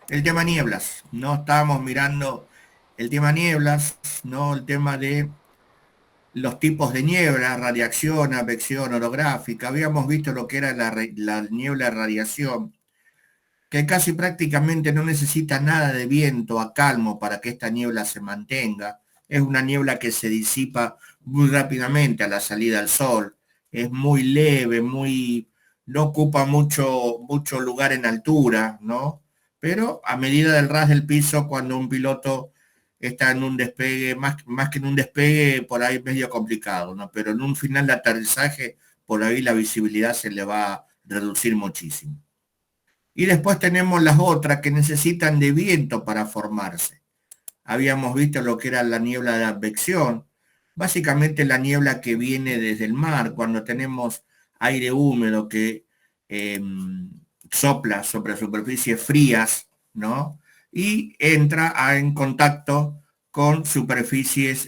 El tema nieblas, ¿no? Estábamos mirando el tema nieblas, ¿no? El tema de los tipos de niebla, radiación, advección orográfica. Habíamos visto lo que era la niebla de radiación, que casi prácticamente no necesita nada de viento a calmo para que esta niebla se mantenga. Es una niebla que se disipa muy rápidamente a la salida del sol. Es muy leve, no ocupa mucho lugar en altura, ¿no? Pero a medida del ras del piso, cuando un piloto está en un despegue, más que en un despegue, por ahí medio complicado, ¿no? Pero en un final de aterrizaje, por ahí la visibilidad se le va a reducir muchísimo. Y después tenemos las otras que necesitan de viento para formarse. Habíamos visto lo que era la niebla de advección, básicamente la niebla que viene desde el mar, cuando tenemos aire húmedo que eh, sopla sobre superficies frías, ¿no? Y entra en contacto con superficies,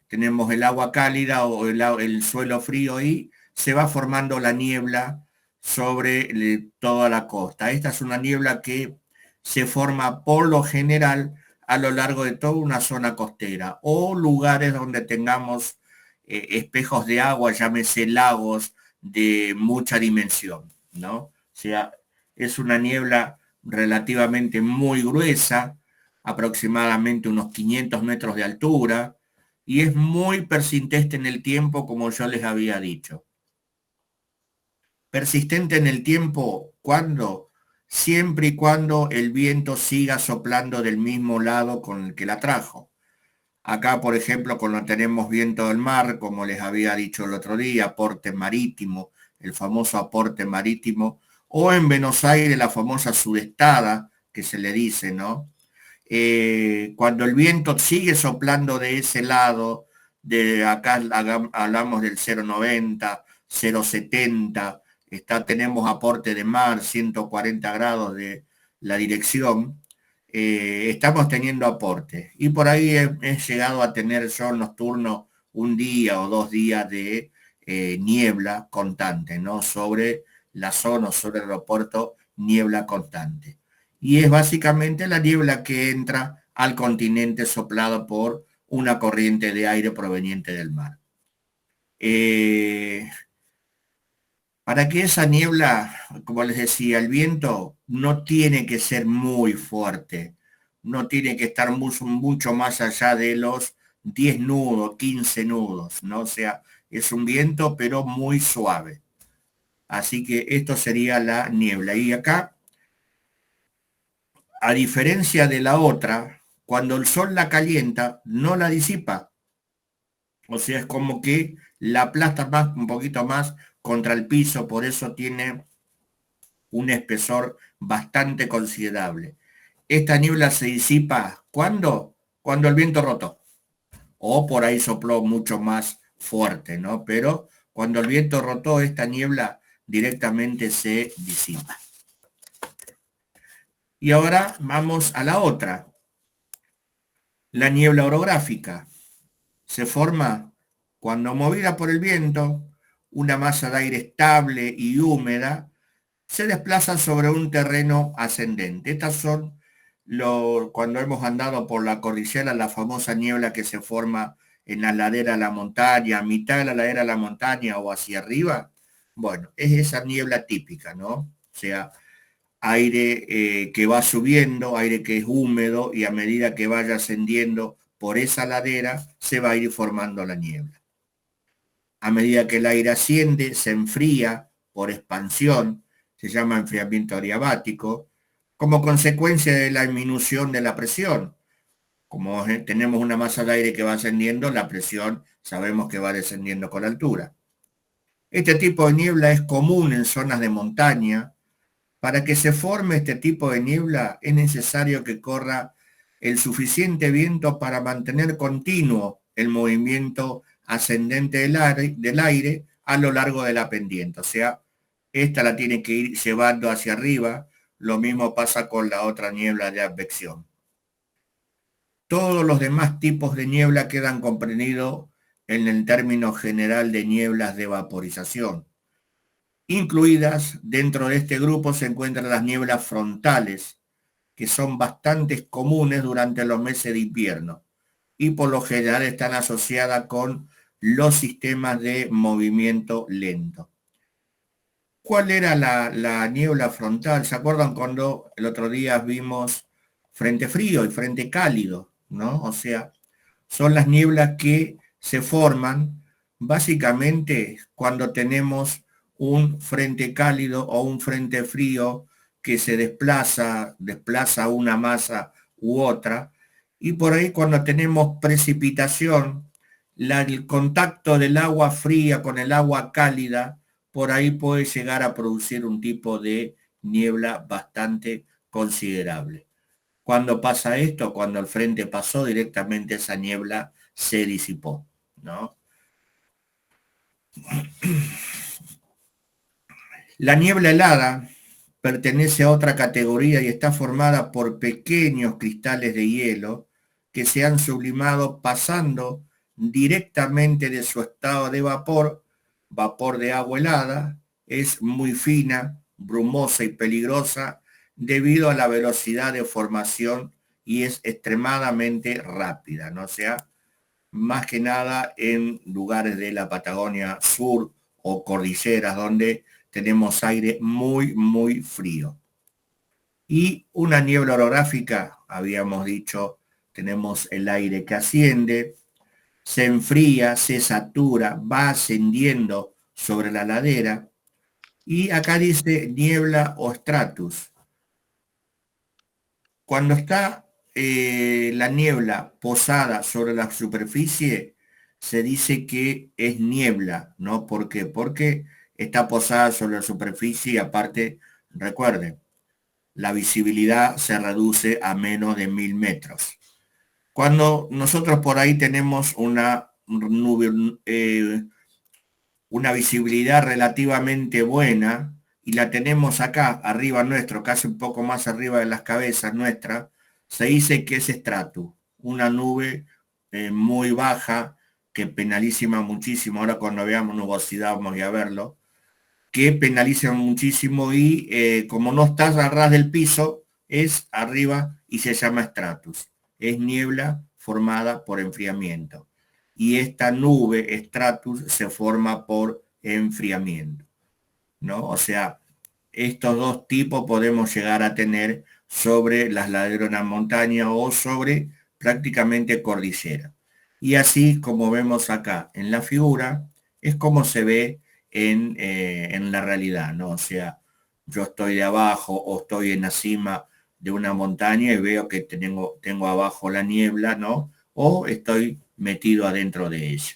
tenemos el agua cálida o el suelo frío y se va formando la niebla sobre toda la costa. Esta es una niebla que se forma por lo general a lo largo de toda una zona costera o lugares donde tengamos espejos de agua, llámese lagos de mucha dimensión, ¿no? O sea, es una niebla relativamente muy gruesa, aproximadamente unos 500 metros de altura, y es muy persistente en el tiempo, como yo les había dicho. Persistente en el tiempo, ¿cuándo? Siempre y cuando el viento siga soplando del mismo lado con el que la trajo. Acá, por ejemplo, cuando tenemos viento del mar, como les había dicho el otro día, aporte marítimo, el famoso aporte marítimo, o en Buenos Aires la famosa sudestada, que se le dice, ¿no? Cuando el viento sigue soplando de ese lado, de acá hablamos del 0,90, 0,70, tenemos aporte de mar, 140 grados de la dirección, estamos teniendo aporte. Y por ahí he llegado a tener sol nocturno un día o 2 días de niebla constante, ¿no? Sobre la zona, sobre el aeropuerto, niebla constante. Y es básicamente la niebla que entra al continente soplado por una corriente de aire proveniente del mar. Eh, para que esa niebla, como les decía, el viento no tiene que ser muy fuerte, no tiene que estar mucho más allá de los 10 nudos, 15 nudos, ¿no? O sea, es un viento pero muy suave. Así que esto sería la niebla. Y acá, a diferencia de la otra, cuando el sol la calienta, no la disipa. O sea, es como que la aplasta más, un poquito más contra el piso, por eso tiene un espesor bastante considerable. Esta niebla se disipa, ¿cuándo? Cuando el viento rotó. O por ahí sopló mucho más fuerte, ¿no? Pero cuando el viento rotó, esta niebla directamente se disipa. Y ahora vamos a la otra, la niebla orográfica. Se forma cuando movida por el viento, una masa de aire estable y húmeda se desplaza sobre un terreno ascendente. Estas son cuando hemos andado por la cordillera, la famosa niebla que se forma en la ladera de la montaña, a mitad de la ladera de la montaña o hacia arriba. Bueno, es esa niebla típica, ¿no? O sea, aire que va subiendo, aire que es húmedo y a medida que vaya ascendiendo por esa ladera se va a ir formando la niebla. A medida que el aire asciende, se enfría por expansión, se llama enfriamiento adiabático, como consecuencia de la disminución de la presión. Como tenemos una masa de aire que va ascendiendo, la presión sabemos que va descendiendo con la altura. Este tipo de niebla es común en zonas de montaña. Para que se forme este tipo de niebla es necesario que corra el suficiente viento para mantener continuo el movimiento ascendente del aire a lo largo de la pendiente. O sea, esta la tiene que ir llevando hacia arriba. Lo mismo pasa con la otra niebla de advección. Todos los demás tipos de niebla quedan comprendidos en el término general de nieblas de vaporización. Incluidas dentro de este grupo se encuentran las nieblas frontales, que son bastante comunes durante los meses de invierno y por lo general están asociadas con los sistemas de movimiento lento. ¿Cuál era la niebla frontal? ¿Se acuerdan cuando el otro día vimos frente frío y frente cálido? ¿No? O sea, son las nieblas que se forman básicamente cuando tenemos un frente cálido o un frente frío que se desplaza una masa u otra, y por ahí cuando tenemos precipitación, el contacto del agua fría con el agua cálida, por ahí puede llegar a producir un tipo de niebla bastante considerable. ¿Cuándo pasa esto? Cuando el frente pasó, directamente esa niebla se disipó, ¿no? La niebla helada pertenece a otra categoría y está formada por pequeños cristales de hielo que se han sublimado pasando directamente de su estado de vapor de agua helada, es muy fina, brumosa y peligrosa debido a la velocidad de formación y es extremadamente rápida, ¿no? O sea, más que nada en lugares de la Patagonia Sur o cordilleras donde tenemos aire muy, muy frío. Y una niebla orográfica, habíamos dicho, tenemos el aire que asciende, se enfría, se satura, va ascendiendo sobre la ladera. Y acá dice niebla o stratus. Cuando está la niebla posada sobre la superficie, se dice que es niebla, ¿no? ¿Por qué? Porque está posada sobre la superficie y aparte, recuerden, la visibilidad se reduce a menos de 1000 metros. Cuando nosotros por ahí tenemos una nube, una visibilidad relativamente buena y la tenemos acá arriba nuestro, casi un poco más arriba de las cabezas nuestras, se dice que es stratus, una nube muy baja que penaliza muchísimo. Ahora cuando veamos nubosidad vamos a verlo, que penaliza muchísimo y como no estás a ras del piso, es arriba y se llama stratus. Es niebla formada por enfriamiento. Y esta nube, stratus, se forma por enfriamiento, ¿no? O sea, estos dos tipos podemos llegar a tener sobre las laderas de una montaña o sobre prácticamente cordillera. Y así como vemos acá en la figura, es como se ve en la realidad, ¿no? O sea, yo estoy de abajo o estoy en la cima de una montaña y veo que tengo abajo la niebla, ¿no? O estoy metido adentro de ella.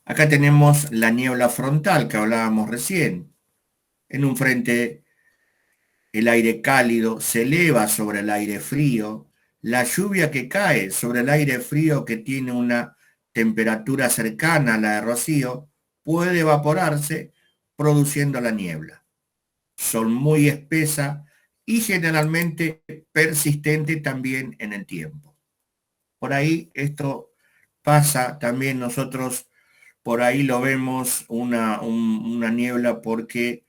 Acá tenemos la niebla frontal que hablábamos recién. En un frente el aire cálido se eleva sobre el aire frío. La lluvia que cae sobre el aire frío que tiene una temperatura cercana a la de rocío puede evaporarse produciendo la niebla. Son muy espesas y generalmente persistente también en el tiempo. Por ahí esto pasa también nosotros, por ahí lo vemos una niebla porque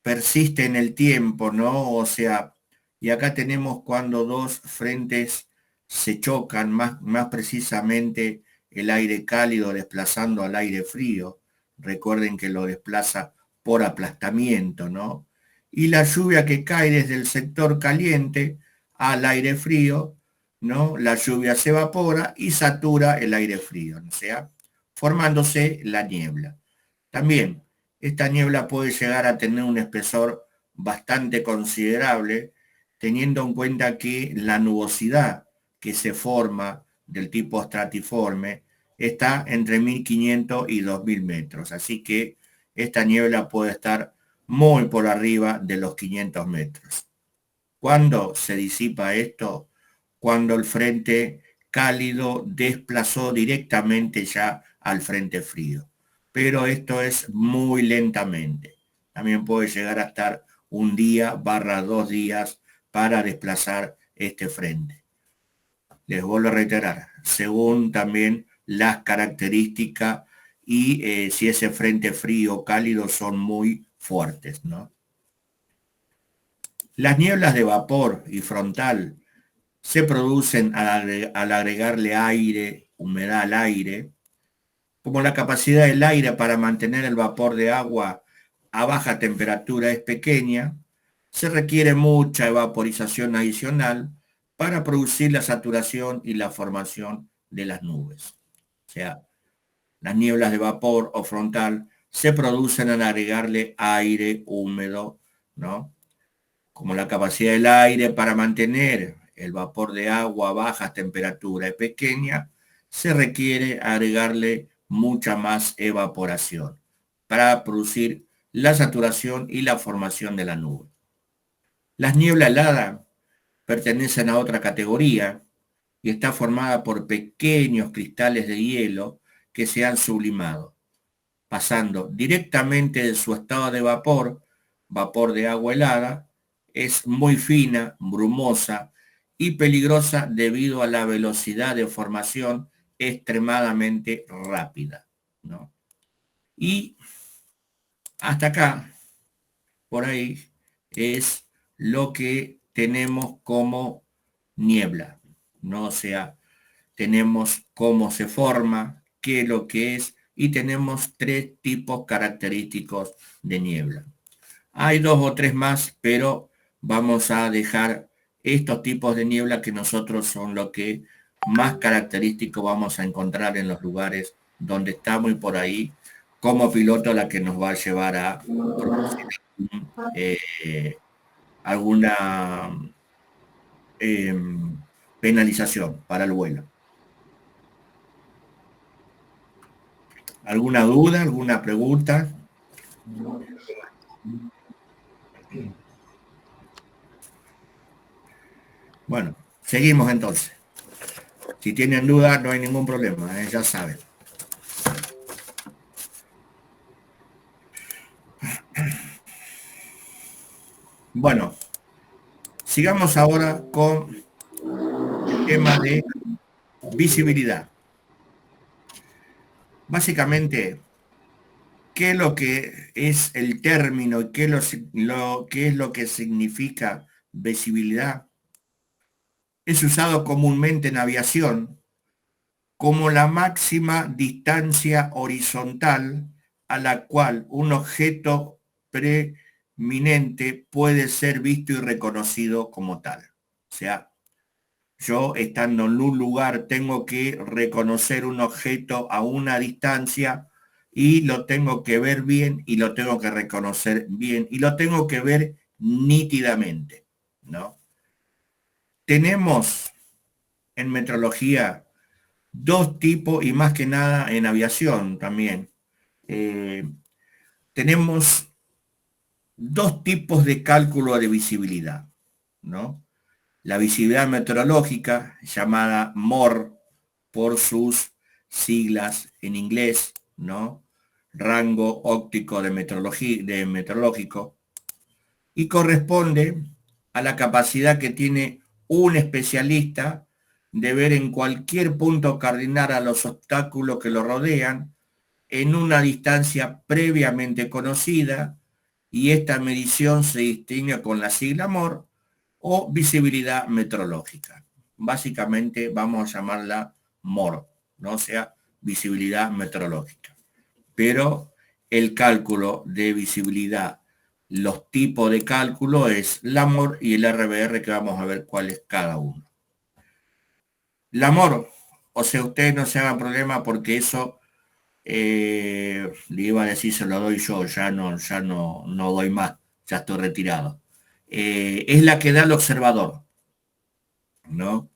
persiste en el tiempo, ¿no? O sea, y acá tenemos cuando dos frentes se chocan, más precisamente el aire cálido desplazando al aire frío. Recuerden que lo desplaza por aplastamiento, ¿no? Y la lluvia que cae desde el sector caliente al aire frío, ¿no? La lluvia se evapora y satura el aire frío, o sea, formándose la niebla. También esta niebla puede llegar a tener un espesor bastante considerable, teniendo en cuenta que la nubosidad que se forma del tipo estratiforme está entre 1500 y 2000 metros. Así que esta niebla puede estar muy por arriba de los 500 metros. ¿Cuándo se disipa esto? Cuando el frente cálido desplazó directamente ya al frente frío. Pero esto es muy lentamente. También puede llegar a estar un día / 2 días para desplazar este frente. Les vuelvo a reiterar, según también las características y si ese frente frío o cálido son muy fuertes, ¿no? Las nieblas de vapor y frontal se producen al agregarle aire, humedad al aire. Como la capacidad del aire para mantener el vapor de agua a baja temperatura es pequeña, se requiere mucha evaporización adicional para producir la saturación y la formación de las nubes. O sea, las nieblas de vapor o frontal se producen al agregarle aire húmedo, ¿no? Como la capacidad del aire para mantener el vapor de agua a baja temperatura es pequeña, se requiere agregarle mucha más evaporación para producir la saturación y la formación de la nube. Las nieblas heladas pertenecen a otra categoría y está formada por pequeños cristales de hielo que se han sublimado, pasando directamente de su estado de vapor, vapor de agua helada. Es muy fina, brumosa y peligrosa debido a la velocidad de formación extremadamente rápida, ¿no? Y hasta acá, por ahí, es lo que tenemos como niebla, ¿no? O sea, tenemos cómo se forma, qué es lo que es, y tenemos tres tipos característicos de niebla. Hay dos o tres más, pero vamos a dejar estos tipos de niebla que nosotros son lo que más característico vamos a encontrar en los lugares donde estamos y por ahí como piloto la que nos va a llevar a producir alguna eh, penalización para el vuelo. ¿Alguna duda, alguna pregunta? Bueno, seguimos entonces. Si tienen dudas, no hay ningún problema, ya saben. Bueno, sigamos ahora con el tema de visibilidad. Básicamente, ¿qué es lo que es el término y qué es lo que significa visibilidad? Es usado comúnmente en aviación como la máxima distancia horizontal a la cual un objeto preeminente puede ser visto y reconocido como tal. O sea, yo estando en un lugar tengo que reconocer un objeto a una distancia y lo tengo que ver bien y lo tengo que reconocer bien y lo tengo que ver nítidamente, ¿no? Tenemos en metrología dos tipos y más que nada en aviación también. Eh, tenemos dos tipos de cálculo de visibilidad, ¿no? La visibilidad meteorológica, llamada MOR por sus siglas en inglés, ¿no? Rango óptico de meteorológico, y corresponde a la capacidad que tiene un especialista de ver en cualquier punto cardinal a los obstáculos que lo rodean en una distancia previamente conocida, y esta medición se distingue con la sigla MOR o visibilidad meteorológica. Básicamente vamos a llamarla MOR, ¿no? O sea, visibilidad meteorológica. Pero el cálculo de visibilidad, los tipos de cálculo es la MOR y el RBR, que vamos a ver cuál es cada uno. La MOR, o sea, ustedes no se hagan problema porque eso le iba a decir, se lo doy yo, no doy más, ya estoy retirado. Es la que da el observador, ¿no?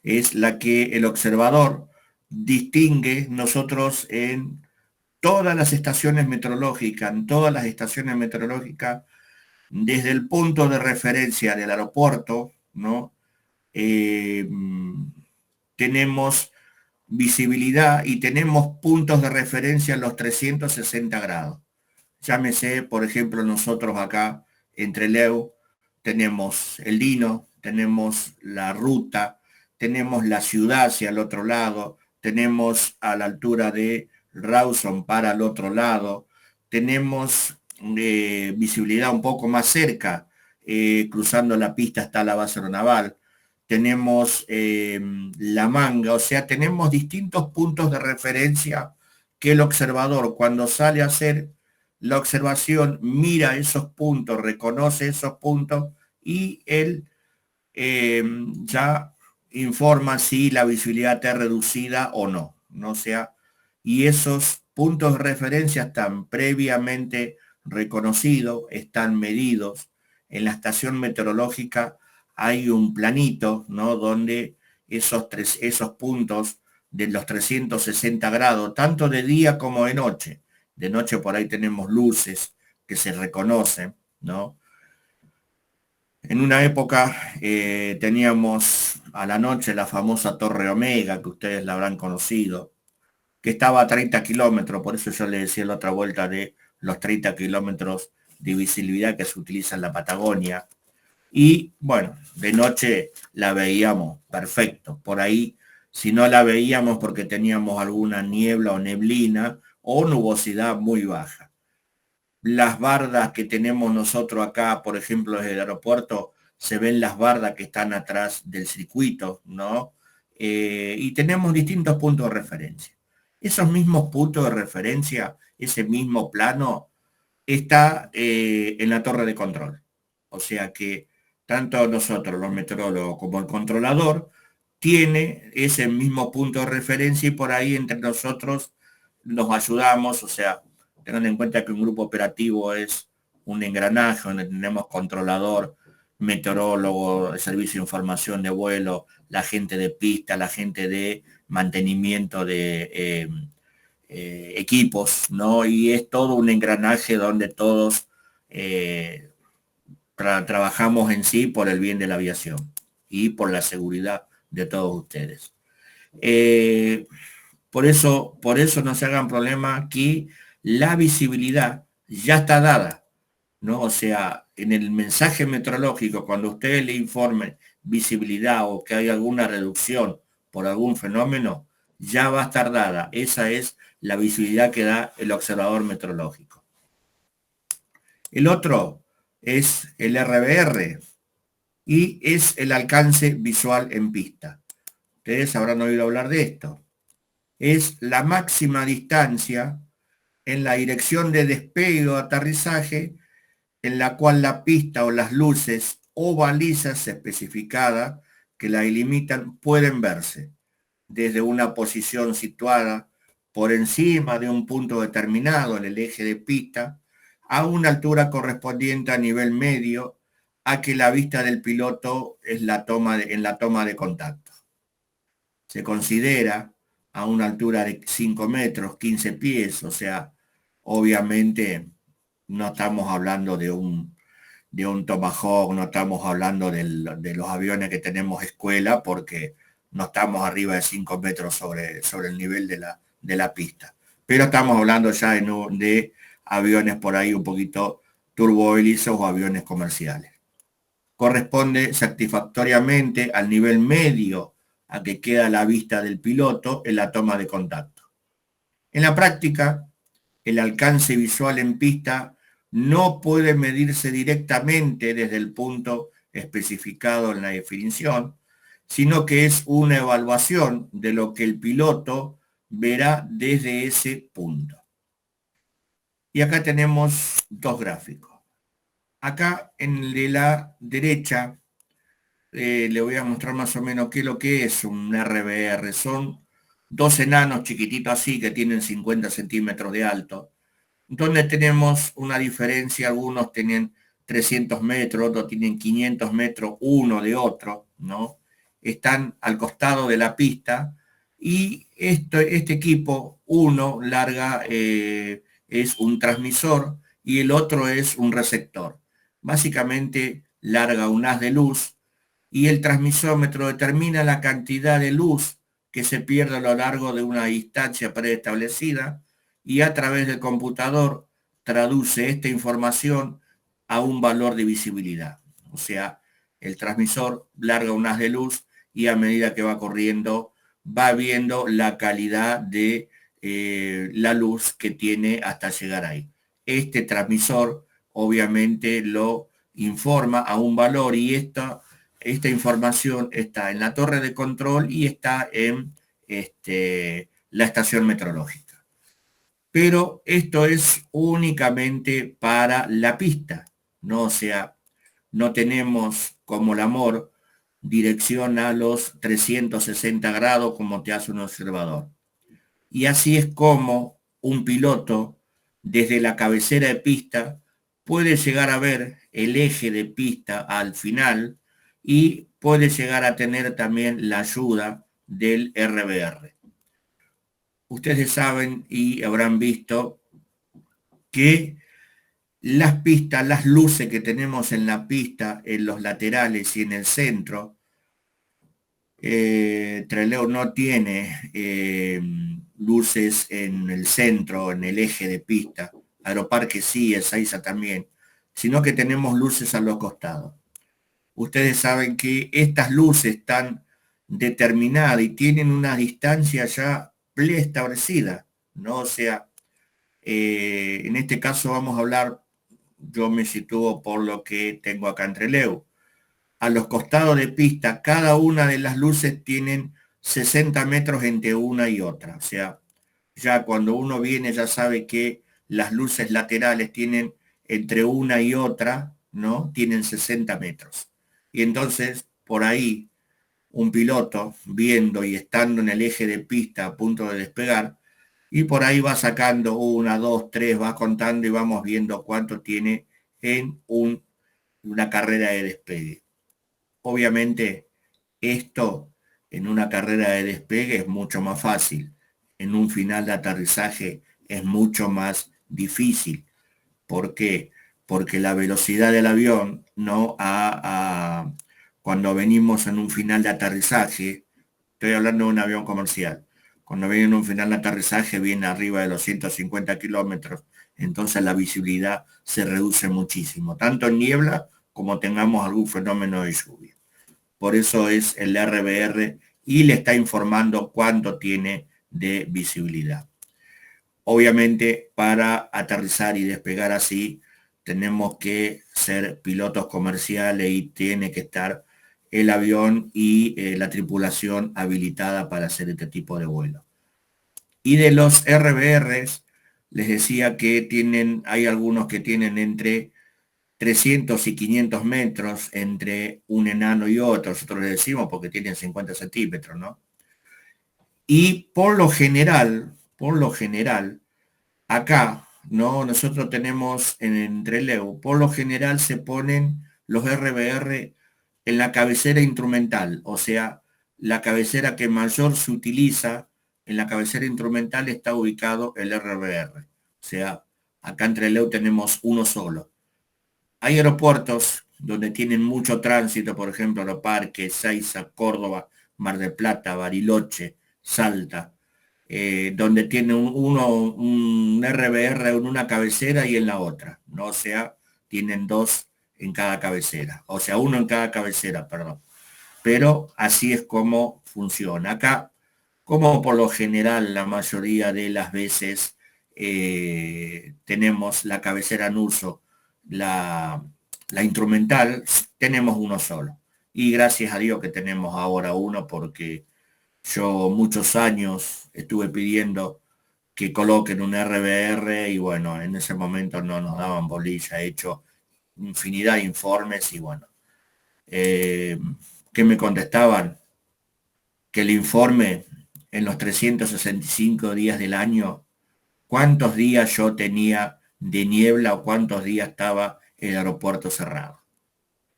Es la que el observador distingue nosotros en todas las estaciones meteorológicas, desde el punto de referencia del aeropuerto, ¿no? Eh, tenemos visibilidad y tenemos puntos de referencia en los 360 grados. Llámese, por ejemplo, nosotros acá entre Leu tenemos el Dino, tenemos la ruta, tenemos la ciudad hacia el otro lado, tenemos a la altura de Rawson para el otro lado, tenemos visibilidad un poco más cerca cruzando la pista está la base aeronaval, tenemos La Manga, o sea, tenemos distintos puntos de referencia que el observador cuando sale a hacer la observación mira esos puntos, reconoce esos puntos y él ya informa si la visibilidad está reducida o no, ¿no? Sea, y esos puntos de referencia están previamente reconocidos, están medidos. En la estación meteorológica hay un planito, ¿no? Donde esos puntos de los 360 grados, tanto de día como de noche por ahí tenemos luces que se reconocen, ¿no? En una época teníamos a la noche la famosa Torre Omega, que ustedes la habrán conocido, que estaba a 30 kilómetros, por eso yo le decía la otra vuelta de los 30 kilómetros de visibilidad que se utiliza en la Patagonia. Y bueno, de noche la veíamos perfecto. Por ahí, si no la veíamos porque teníamos alguna niebla o neblina o nubosidad muy baja. Las bardas que tenemos nosotros acá, por ejemplo, desde el aeropuerto, se ven las bardas que están atrás del circuito, ¿no? Y tenemos distintos puntos de referencia. Esos mismos puntos de referencia, ese mismo plano, está en la torre de control. O sea que tanto nosotros, los meteorólogos, como el controlador, tiene ese mismo punto de referencia y por ahí entre nosotros nos ayudamos, o sea, teniendo en cuenta que un grupo operativo es un engranaje donde tenemos controlador, meteorólogo, el servicio de información de vuelo, la gente de pista, la gente de mantenimiento de equipos, ¿no? Y es todo un engranaje donde todos trabajamos en sí por el bien de la aviación y por la seguridad de todos ustedes. Eh, por eso no se hagan problema que la visibilidad ya está dada, ¿no? O sea, en el mensaje meteorológico, cuando ustedes le informen visibilidad o que hay alguna reducción por algún fenómeno, ya va a estar dada. Esa es la visibilidad que da el observador meteorológico. El otro es el RBR y es el alcance visual en pista. Ustedes habrán oído hablar de esto. Es la máxima distancia en la dirección de despegue o aterrizaje en la cual la pista o las luces o balizas especificadas que la delimitan pueden verse desde una posición situada por encima de un punto determinado en el eje de pista a una altura correspondiente a nivel medio a que la vista del piloto es en la toma de contacto. Se considera a una altura de 5 metros, 15 pies, o sea, obviamente no estamos hablando de un Tomahawk, no estamos hablando de los aviones que tenemos escuela, porque no estamos arriba de 5 metros sobre el nivel de la pista. Pero estamos hablando ya de aviones por ahí un poquito turbohélices o aviones comerciales. Corresponde satisfactoriamente al nivel medio a que queda la vista del piloto en la toma de contacto. En la práctica, el alcance visual en pista no puede medirse directamente desde el punto especificado en la definición, sino que es una evaluación de lo que el piloto verá desde ese punto. Y acá tenemos dos gráficos. Acá en el de la derecha le voy a mostrar más o menos qué es lo que es un RBR. Son dos enanos chiquititos así que tienen 50 centímetros de alto, donde tenemos una diferencia, algunos tienen 300 metros, otros tienen 500 metros uno de otro, ¿no? Están al costado de la pista y este equipo, uno larga, es un transmisor y el otro es un receptor. Básicamente larga un haz de luz y el transmisómetro determina la cantidad de luz que se pierde a lo largo de una distancia preestablecida y a través del computador traduce esta información a un valor de visibilidad. O sea, el transmisor larga un haz de luz y a medida que va corriendo va viendo la calidad de la luz que tiene hasta llegar ahí. Este transmisor obviamente lo informa a un valor y esta información está en la torre de control y está en la estación meteorológica. Pero esto es únicamente para la pista, ¿no? O sea, no tenemos como el amor dirección a los 360 grados como te hace un observador. Y así es como un piloto desde la cabecera de pista puede llegar a ver el eje de pista al final y puede llegar a tener también la ayuda del RBR. Ustedes saben y habrán visto que las pistas, las luces que tenemos en la pista, en los laterales y en el centro, Trelew no tiene luces en el centro, en el eje de pista. Aeroparque sí, Ezeiza también, sino que tenemos luces a los costados. Ustedes saben que estas luces están determinadas y tienen una distancia ya preestablecida, ¿no? O sea, en este caso vamos a hablar, yo me sitúo por lo que tengo acá en Trelew. A los costados de pista, cada una de las luces tienen 60 metros entre una y otra. O sea, ya cuando uno viene ya sabe que las luces laterales tienen entre una y otra, ¿no? Tienen 60 metros. Y entonces, por ahí, un piloto viendo y estando en el eje de pista a punto de despegar, y por ahí va sacando una, dos, tres, va contando y vamos viendo cuánto tiene en una carrera de despegue. Obviamente, esto en una carrera de despegue es mucho más fácil. En un final de aterrizaje es mucho más difícil. ¿Por qué? Porque la velocidad del avión, ¿no? Cuando venimos en un final de aterrizaje, estoy hablando de un avión comercial, cuando viene en un final de aterrizaje viene arriba de los 150 kilómetros, entonces la visibilidad se reduce muchísimo, tanto en niebla como tengamos algún fenómeno de lluvia. Por eso es el RBR y le está informando cuánto tiene de visibilidad. Obviamente, para aterrizar y despegar así, tenemos que ser pilotos comerciales y tiene que estar el avión y la tripulación habilitada para hacer este tipo de vuelo. Y de los RBRs, les decía que hay algunos que tienen entre 300 y 500 metros entre un enano y otro, nosotros le decimos porque tienen 50 centímetros, ¿no? Y por lo general, acá, ¿no? Nosotros tenemos en Trelew, por lo general se ponen los RBR en la cabecera instrumental, o sea, la cabecera que mayor se utiliza, en la cabecera instrumental está ubicado el RBR. O sea, acá en Trelew tenemos uno solo. Hay aeropuertos donde tienen mucho tránsito, por ejemplo, Aeroparque, Ezeiza, Córdoba, Mar del Plata, Bariloche, Salta, donde tiene un RBR en una cabecera y en la otra, ¿no? O sea, tienen dos en cada cabecera, o sea, uno en cada cabecera, perdón. Pero así es como funciona. Acá, como por lo general la mayoría de las veces tenemos la cabecera en uso, la instrumental, tenemos uno solo. Y gracias a Dios que tenemos ahora uno porque yo muchos años estuve pidiendo que coloquen un RBR y bueno, en ese momento no nos daban bolilla, he hecho infinidad de informes y bueno, eh, ¿qué me contestaban? Que el informe en los 365 días del año, cuántos días yo tenía de niebla o cuántos días estaba el aeropuerto cerrado.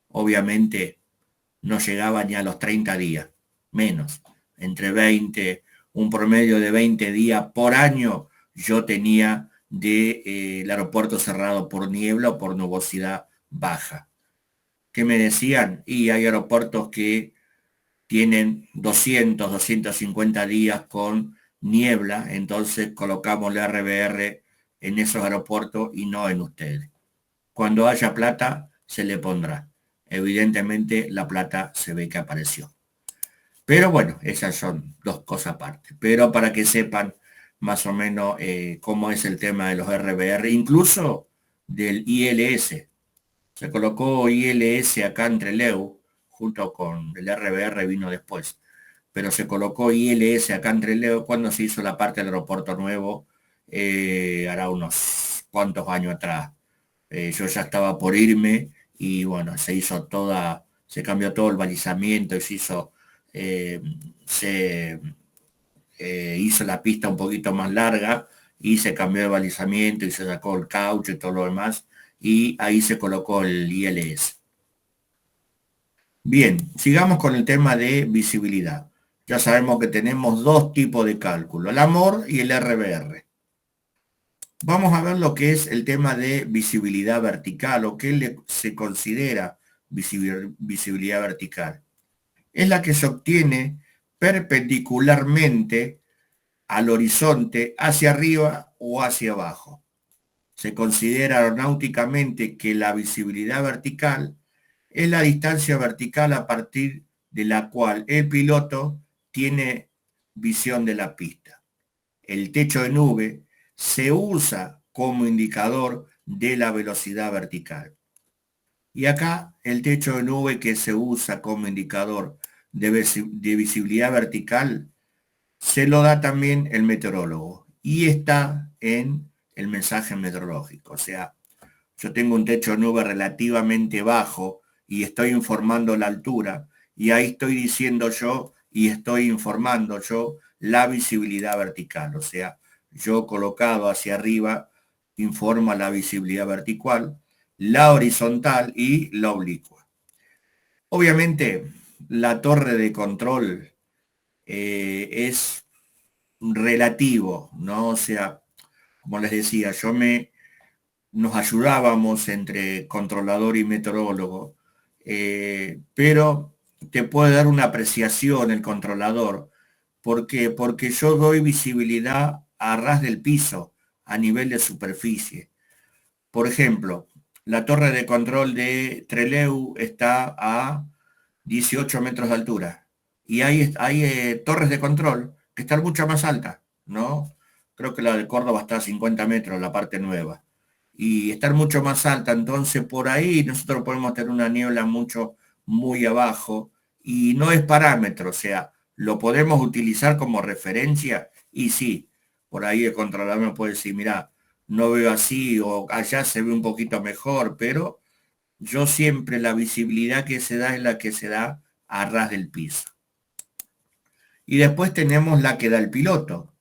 Obviamente no llegaba ni a los 30 días, menos, entre 20, un promedio de 20 días por año yo tenía el aeropuerto cerrado por niebla o por nubosidad baja. ¿Qué me decían? Y hay aeropuertos que tienen 200, 250 días con niebla, entonces colocamos el RBR en esos aeropuertos y no en ustedes. Cuando haya plata, se le pondrá. Evidentemente, la plata se ve que apareció. Pero bueno, esas son dos cosas aparte. Pero para que sepan más o menos cómo es el tema de los RBR, incluso del ILS. Se colocó ILS acá en Trelew, junto con el RBR vino después, pero se colocó ILS acá en Trelew cuando se hizo la parte del aeropuerto nuevo, hará unos cuantos años atrás. Yo ya estaba por irme y bueno, se cambió todo el balizamiento y eh, se hizo la pista un poquito más larga y se cambió el balizamiento y se sacó el caucho y todo lo demás y ahí se colocó el ILS. Bien, sigamos con el tema de visibilidad. Ya sabemos que tenemos dos tipos de cálculo, el AMOR y el RBR. Vamos a ver lo que es el tema de visibilidad vertical o qué se considera visibilidad vertical. Es la que se obtiene perpendicularmente al horizonte hacia arriba o hacia abajo. Se considera aeronáuticamente que la visibilidad vertical es la distancia vertical a partir de la cual el piloto tiene visión de la pista. El techo de nube se usa como indicador de la velocidad vertical. Y acá el techo de nube que se usa como indicador de visibilidad vertical se lo da también el meteorólogo y está en el mensaje meteorológico. O sea, yo tengo un techo de nube relativamente bajo y estoy informando la altura y ahí estoy diciendo yo y estoy informando yo la visibilidad vertical. O sea, yo colocado hacia arriba informa la visibilidad vertical, la horizontal y la oblicua. Obviamente, la torre de control es relativo, ¿no? O sea, como les decía, nos ayudábamos entre controlador y meteorólogo, pero te puede dar una apreciación el controlador. ¿Por qué? Porque yo doy visibilidad a ras del piso, a nivel de superficie. Por ejemplo, la torre de control de Trelew está a 18 metros de altura y hay torres de control que están mucho más altas, ¿no? Creo que la de Córdoba está a 50 metros, la parte nueva, y estar mucho más alta, entonces por ahí nosotros podemos tener una niebla muy abajo y no es parámetro, o sea, lo podemos utilizar como referencia y sí, por ahí el controlador me puede decir, mira, no veo así o allá se ve un poquito mejor, pero yo siempre la visibilidad que se da es la que se da a ras del piso. Y después tenemos la que da el piloto,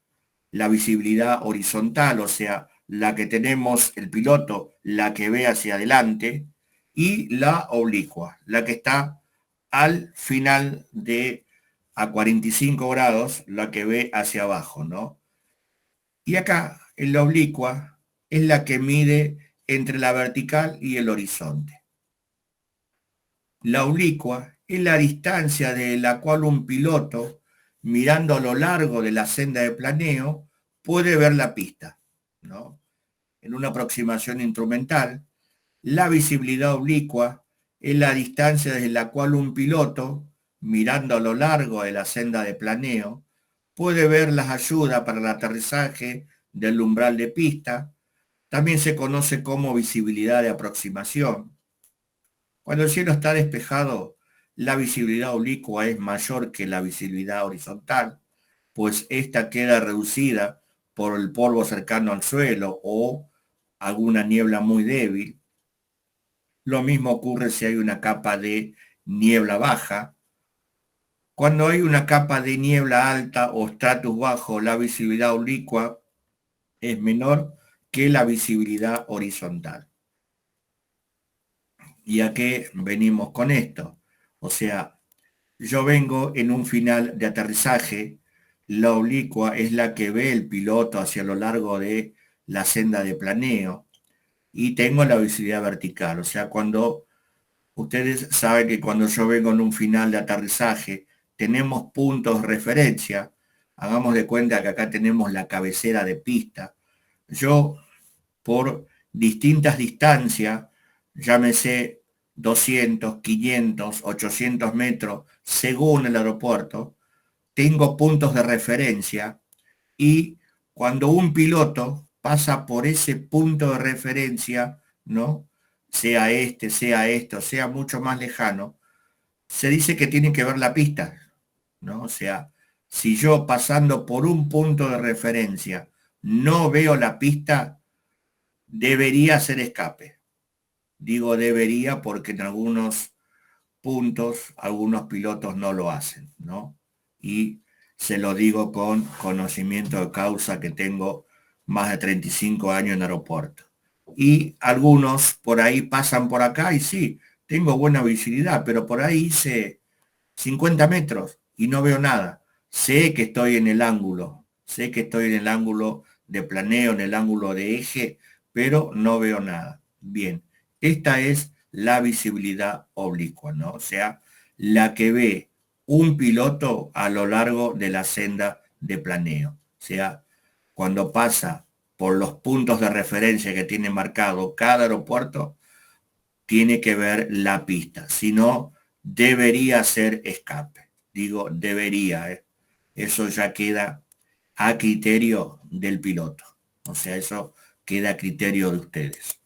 la visibilidad horizontal, o sea, la que tenemos el piloto, la que ve hacia adelante, y la oblicua, la que está al final de a 45 grados, la que ve hacia abajo, ¿no? Y acá, en la oblicua, es la que mide entre la vertical y el horizonte. La oblicua es la distancia de la cual un piloto, mirando a lo largo de la senda de planeo, puede ver la pista, ¿no? En una aproximación instrumental, la visibilidad oblicua es la distancia desde la cual un piloto, mirando a lo largo de la senda de planeo, puede ver las ayudas para el aterrizaje del umbral de pista. También se conoce como visibilidad de aproximación. Cuando el cielo está despejado, la visibilidad oblicua es mayor que la visibilidad horizontal, pues esta queda reducida por el polvo cercano al suelo o alguna niebla muy débil. Lo mismo ocurre si hay una capa de niebla baja. Cuando hay una capa de niebla alta o estratus bajo, la visibilidad oblicua es menor que la visibilidad horizontal. ¿Y a qué venimos con esto? O sea, yo vengo en un final de aterrizaje, la oblicua es la que ve el piloto hacia lo largo de la senda de planeo y tengo la visibilidad vertical. O sea, cuando ustedes saben que cuando yo vengo en un final de aterrizaje, tenemos puntos de referencia. Hagamos de cuenta que acá tenemos la cabecera de pista. Yo, por distintas distancias, llámese 200, 500, 800 metros, según el aeropuerto, tengo puntos de referencia y cuando un piloto pasa por ese punto de referencia, ¿no? sea este, sea esto, sea mucho más lejano, se dice que tiene que ver la pista, ¿no? O sea, si yo pasando por un punto de referencia no veo la pista, debería hacer escape. Digo debería porque en algunos puntos algunos pilotos no lo hacen, ¿no? Y se lo digo con conocimiento de causa que tengo más de 35 años en aeropuerto. Y algunos por ahí pasan por acá y sí, tengo buena visibilidad, pero por ahí hice 50 metros y no veo nada. Sé que estoy en el ángulo, sé que estoy en el ángulo de planeo, en el ángulo de eje, pero no veo nada. Bien, esta es la visibilidad oblicua, ¿no? O sea, la que ve un piloto a lo largo de la senda de planeo. O sea, cuando pasa por los puntos de referencia que tiene marcado cada aeropuerto, tiene que ver la pista, si no, debería ser escape. Digo, debería, ¿eh? Eso ya queda a criterio del piloto. O sea, eso queda a criterio de ustedes.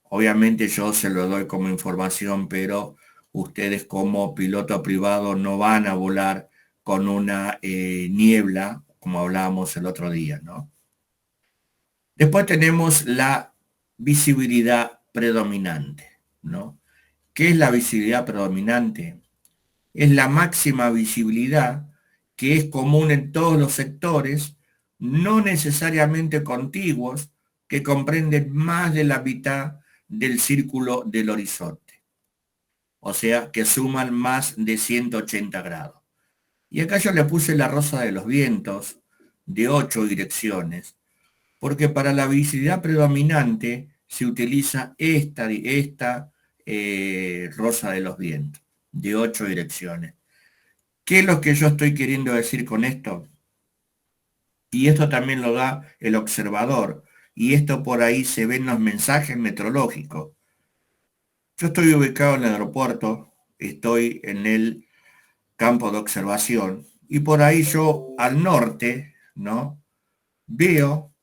Obviamente yo se lo doy como información, pero ustedes como piloto privado no van a volar con una niebla, como hablábamos el otro día, ¿no? Después tenemos la visibilidad predominante, ¿no? ¿Qué es la visibilidad predominante? Es la máxima visibilidad que es común en todos los sectores, no necesariamente contiguos, que comprenden más de la mitad del círculo del horizonte, o sea, que suman más de 180 grados. Y acá yo le puse la rosa de los vientos de 8 direcciones, porque para la visibilidad predominante se utiliza esta rosa de los vientos, de 8 direcciones. ¿Qué es lo que yo estoy queriendo decir con esto? Y esto también lo da el observador, y esto por ahí se ve en los mensajes meteorológicos. Yo estoy ubicado en el aeropuerto, estoy en el campo de observación, y por ahí yo al norte, ¿no? Veo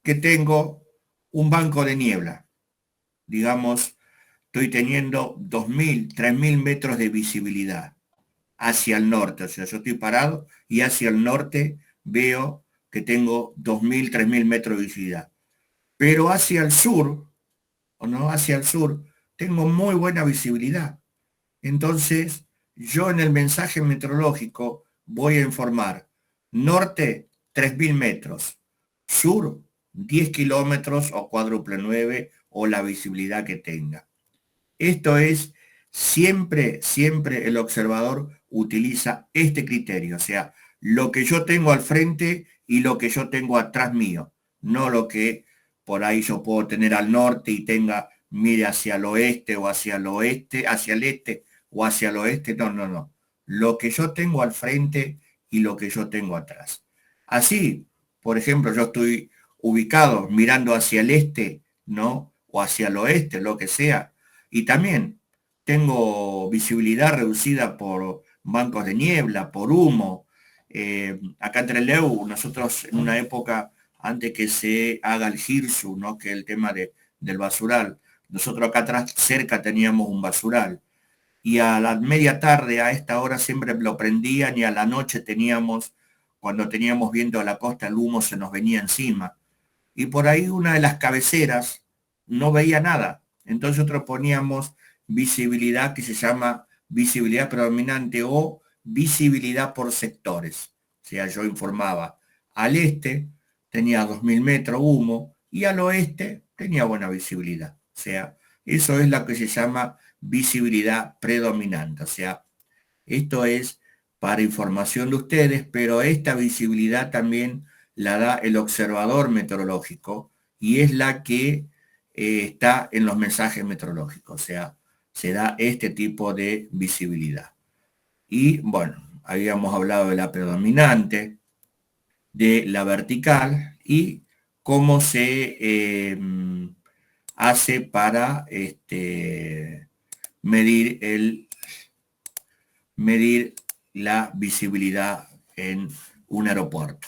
que tengo un banco de niebla. Digamos, estoy teniendo 2.000, 3.000 metros de visibilidad hacia el norte. O sea, yo estoy parado y hacia el norte veo que tengo 2.000, 3.000 metros de visibilidad. Pero hacia el sur, o no, hacia el sur, tengo muy buena visibilidad. Entonces, yo en el mensaje meteorológico voy a informar norte 3.000 metros, sur 10 kilómetros o cuádruple 9 o la visibilidad que tenga. Esto es siempre, siempre el observador utiliza este criterio, o sea, lo que yo tengo al frente y lo que yo tengo atrás mío, no lo que por ahí yo puedo tener al norte y tenga, mire hacia el oeste o hacia el oeste, hacia el este o hacia el oeste, no, no, no. Lo que yo tengo al frente y lo que yo tengo atrás. Así, por ejemplo, yo estoy ubicado mirando hacia el este, ¿no? O hacia el oeste, lo que sea, y también tengo visibilidad reducida por bancos de niebla, por humo. Acá en Trelew, nosotros en una época, antes que se haga el GIRSU, ¿no? Que es el tema del basural, nosotros acá atrás cerca teníamos un basural. Y a la media tarde, a esta hora, siempre lo prendían y a la noche teníamos, cuando teníamos viento a la costa, el humo se nos venía encima. Y por ahí una de las cabeceras no veía nada. Entonces nosotros poníamos visibilidad que se llama visibilidad predominante o visibilidad por sectores. O sea, yo informaba al este tenía 2.000 metros humo y al oeste tenía buena visibilidad. O sea, eso es lo que se llama visibilidad predominante. O sea, esto es para información de ustedes, pero esta visibilidad también la da el observador meteorológico y es la que está en los mensajes meteorológicos, o sea, se da este tipo de visibilidad. Y bueno, habíamos hablado de la predominante, de la vertical y cómo se hace para medir medir la visibilidad en un aeropuerto.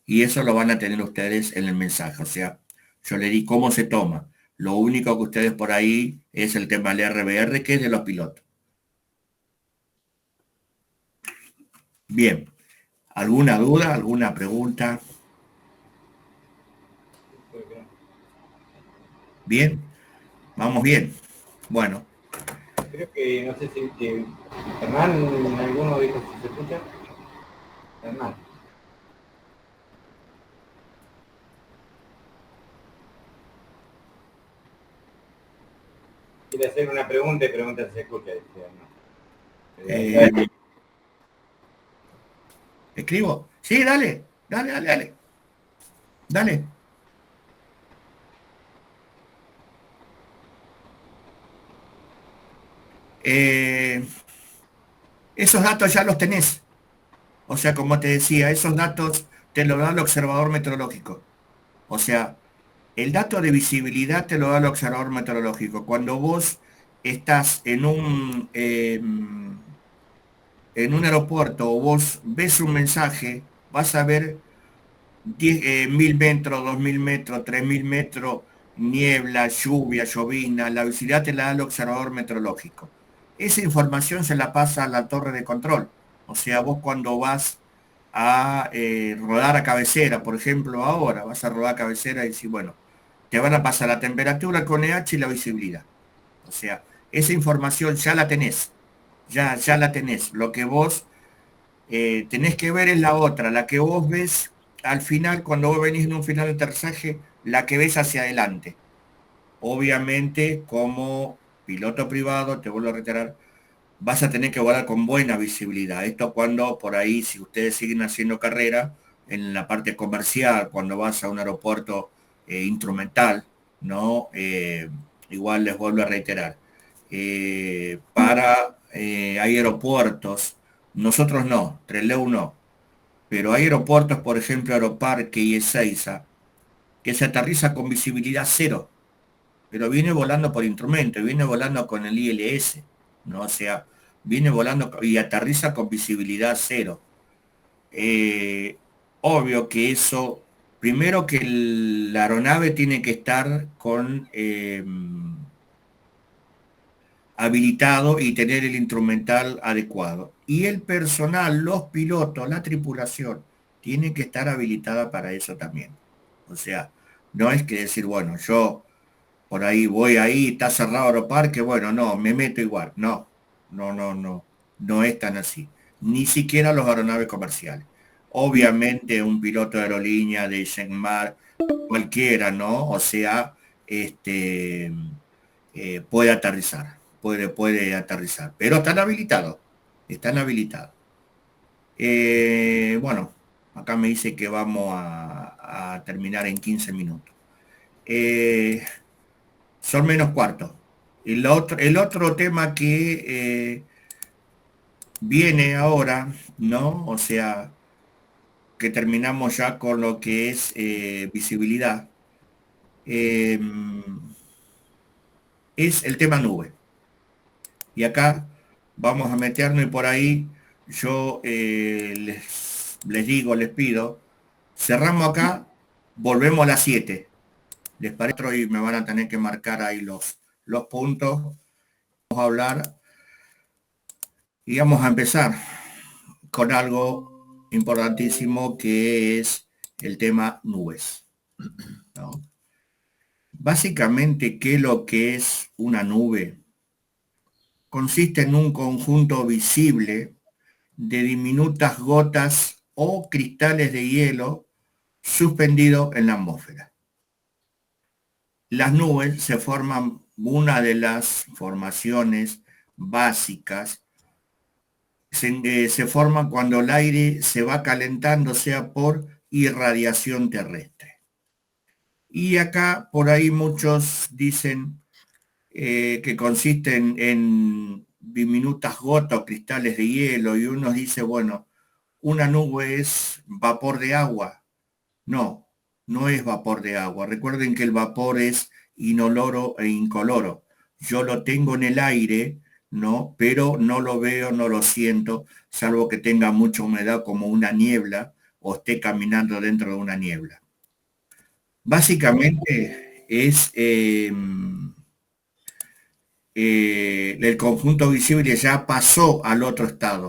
Y eso lo van a tener ustedes en el mensaje. O sea, yo le di cómo se toma. Lo único que ustedes por ahí es el tema del RBR, que es de los pilotos. Bien, ¿alguna duda, alguna pregunta? Bien, vamos bien. Bueno. Creo que, no sé si Hernán, alguno dijo si se escucha. Hernán. Quiere hacer una pregunta y pregunta si se escucha. ¿Escribo? Sí, dale, dale, dale, dale. Dale. Esos datos ya los tenés. O sea, como te decía, esos datos te los da el observador meteorológico. O sea, el dato de visibilidad te lo da el observador meteorológico. Cuando vos estás en un aeropuerto o vos ves un mensaje, vas a ver 1000 metros, 2000 metros, 3000 metros, niebla, lluvia, llovina, la visibilidad te la da el observador meteorológico. Esa información se la pasa a la torre de control. O sea, vos cuando vas a rodar a cabecera, por ejemplo, ahora vas a rodar a cabecera y decís, bueno, te van a pasar la temperatura con EH y la visibilidad. O sea, esa información ya la tenés, ya la tenés. Lo que vos tenés que ver es la otra, la que vos ves al final, cuando vos venís en un final de aterrizaje, la que ves hacia adelante. Obviamente, como piloto privado, te vuelvo a reiterar, vas a tener que volar con buena visibilidad. Esto cuando por ahí, si ustedes siguen haciendo carrera, en la parte comercial, cuando vas a un aeropuerto instrumental, ¿no? Igual les vuelvo a reiterar. Hay aeropuertos, nosotros no, Trelew no, pero hay aeropuertos, por ejemplo, Aeroparque y Ezeiza, que se aterriza con visibilidad cero, pero viene volando por instrumento, viene volando con el ILS, ¿no? O sea, viene volando y aterriza con visibilidad cero. Eh, Obvio que eso, primero que la aeronave tiene que estar con habilitado y tener el instrumental adecuado. Y el personal, los pilotos, la tripulación, tiene que estar habilitada para eso también. O sea, no es que decir, bueno, yo por ahí voy ahí, está cerrado Aeroparque, bueno, no, me meto igual. No, no, no, no, no es tan así. Ni siquiera los aeronaves comerciales. Obviamente un piloto de aerolínea de Shenmar, cualquiera, ¿no? O sea, puede aterrizar, puede aterrizar, pero están habilitados, están habilitados. Bueno, acá me dice que vamos a terminar en 15 minutos. Eh, Son menos cuartos. El otro tema que viene ahora, ¿no? O sea, que terminamos ya con lo que es visibilidad, eh, es el tema nube. Y acá vamos a meternos y por ahí yo les digo, les pido, cerramos acá, volvemos a las 7. Les parece y me van a tener que marcar ahí los puntos. Vamos a hablar y vamos a empezar con algo importantísimo que es el tema nubes, ¿no? Básicamente, ¿qué es lo que es una nube? Consiste en un conjunto visible de diminutas gotas o cristales de hielo suspendido en la atmósfera. Las nubes se forman, una de las formaciones básicas, se forman cuando el aire se va calentando, sea por irradiación terrestre. Y acá por ahí muchos dicen que consisten en diminutas gotas o cristales de hielo y uno dice, bueno, una nube es vapor de agua. No, no es vapor de agua. Recuerden que el vapor es inoloro e incoloro. Yo lo tengo en el aire, ¿no? Pero no lo veo, no lo siento, salvo que tenga mucha humedad como una niebla o esté caminando dentro de una niebla. Básicamente, es el conjunto visible ya pasó al otro estado.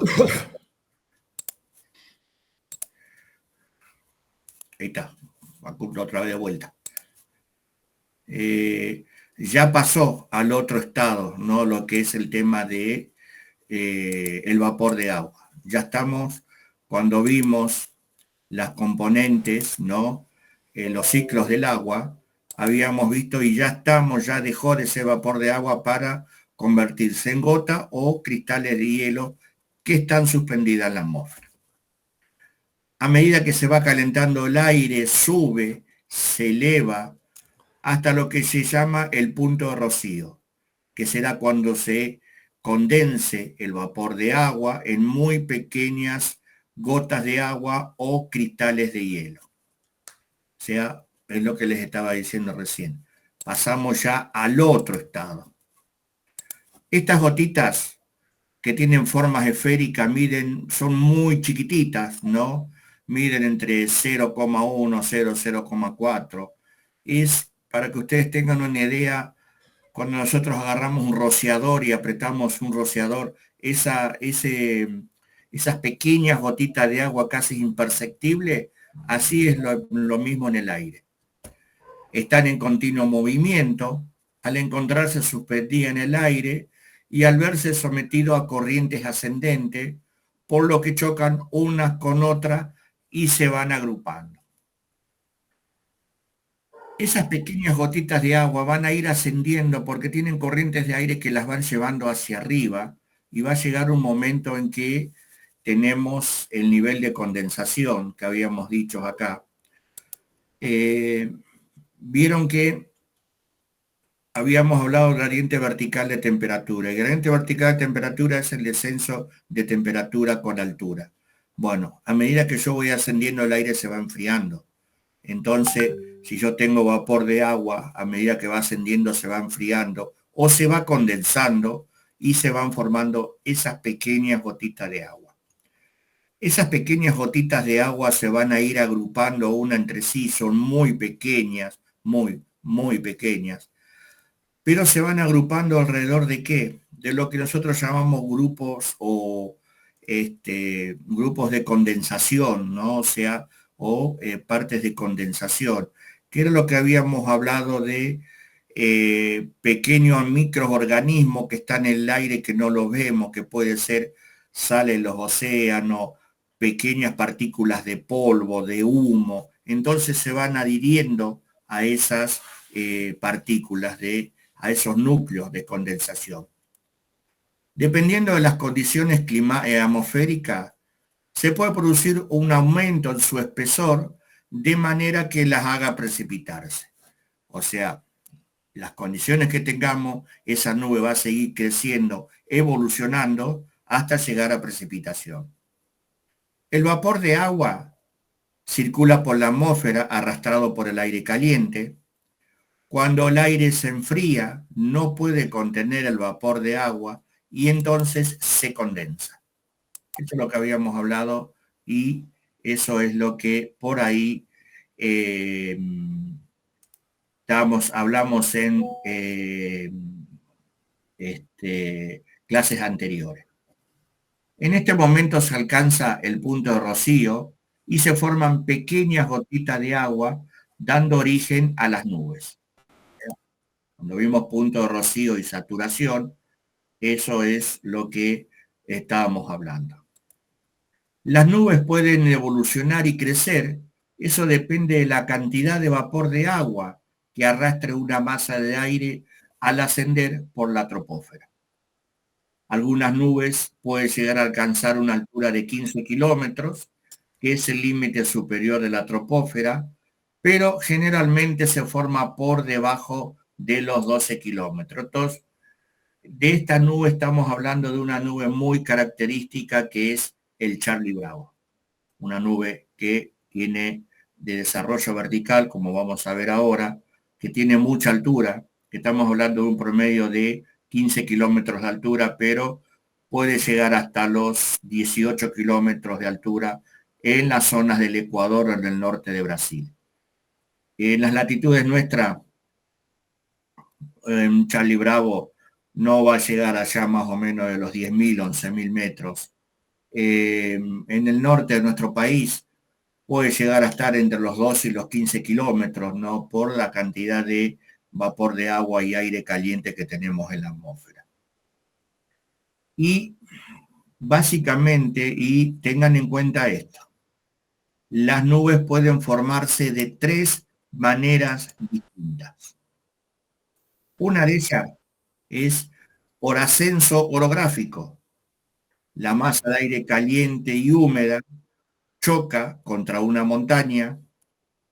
Ahí está, otra vez de vuelta. Ya pasó al otro estado, ¿no? Lo que es el tema de el vapor de agua. Ya estamos, cuando vimos las componentes, ¿no? Los ciclos del agua, habíamos visto y ya estamos, ya dejó de ser vapor de agua para convertirse en gota o cristales de hielo que están suspendidas en la atmósfera. A medida que se va calentando el aire, sube, se eleva hasta lo que se llama el punto de rocío, que será cuando se condense el vapor de agua en muy pequeñas gotas de agua o cristales de hielo. O sea, es lo que les estaba diciendo recién. Pasamos ya al otro estado. Estas gotitas que tienen formas esféricas son muy chiquititas, ¿no? Miden entre 0,1 y 0,4. Es para que ustedes tengan una idea, cuando nosotros agarramos un rociador y apretamos un rociador, esas pequeñas gotitas de agua casi imperceptibles, así es lo mismo en el aire. Están en continuo movimiento, al encontrarse suspendidas en el aire y al verse sometido a corrientes ascendentes, por lo que chocan unas con otras y se van agrupando. Esas pequeñas gotitas de agua van a ir ascendiendo porque tienen corrientes de aire que las van llevando hacia arriba y va a llegar un momento en que tenemos el nivel de condensación que habíamos dicho acá. Vieron que habíamos hablado del gradiente vertical de temperatura. El gradiente vertical de temperatura es el descenso de temperatura con altura. Bueno, a medida que yo voy ascendiendo, el aire se va enfriando. Entonces, si yo tengo vapor de agua, a medida que va ascendiendo se va enfriando o se va condensando y se van formando esas pequeñas gotitas de agua. Esas pequeñas gotitas de agua se van a ir agrupando una entre sí, son muy pequeñas, muy pequeñas, pero se van agrupando alrededor de qué? De lo que nosotros llamamos grupos o grupos de condensación, ¿no? O sea, partes de condensación, que era lo que habíamos hablado de pequeños microorganismos que están en el aire que no los vemos, que puede ser sal en los océanos, pequeñas partículas de polvo, de humo, entonces se van adhiriendo a esas partículas, a esos núcleos de condensación. Dependiendo de las condiciones atmosféricas, se puede producir un aumento en su espesor de manera que las haga precipitarse. O sea, las condiciones que tengamos, esa nube va a seguir creciendo, evolucionando hasta llegar a precipitación. El vapor de agua circula por la atmósfera arrastrado por el aire caliente. Cuando el aire se enfría, no puede contener el vapor de agua y entonces se condensa. Eso es lo que habíamos hablado y eso es lo que por ahí hablamos en clases anteriores. En este momento se alcanza el punto de rocío y se forman pequeñas gotitas de agua dando origen a las nubes. Cuando vimos punto de rocío y saturación, eso es lo que estábamos hablando. Las nubes pueden evolucionar y crecer, eso depende de la cantidad de vapor de agua que arrastre una masa de aire al ascender por la troposfera. Algunas nubes pueden llegar a alcanzar una altura de 15 kilómetros, que es el límite superior de la troposfera, pero generalmente se forma por debajo de los 12 kilómetros. Entonces, de esta nube estamos hablando de una nube muy característica que es el Charlie Bravo. Una nube que tiene de desarrollo vertical, como vamos a ver ahora, que tiene mucha altura, que estamos hablando de un promedio de 15 kilómetros de altura, pero puede llegar hasta los 18 kilómetros de altura en las zonas del Ecuador o en el norte de Brasil. En las latitudes nuestras en Charlie Bravo no va a llegar allá más o menos de los 10.000, 11.000 metros. En el norte de nuestro país puede llegar a estar entre los 12 y los 15 kilómetros, ¿no? Por la cantidad de vapor de agua y aire caliente que tenemos en la atmósfera. Y básicamente, y tengan en cuenta esto, las nubes pueden formarse de tres maneras distintas. Una de ellas es por ascenso orográfico. La masa de aire caliente y húmeda choca contra una montaña.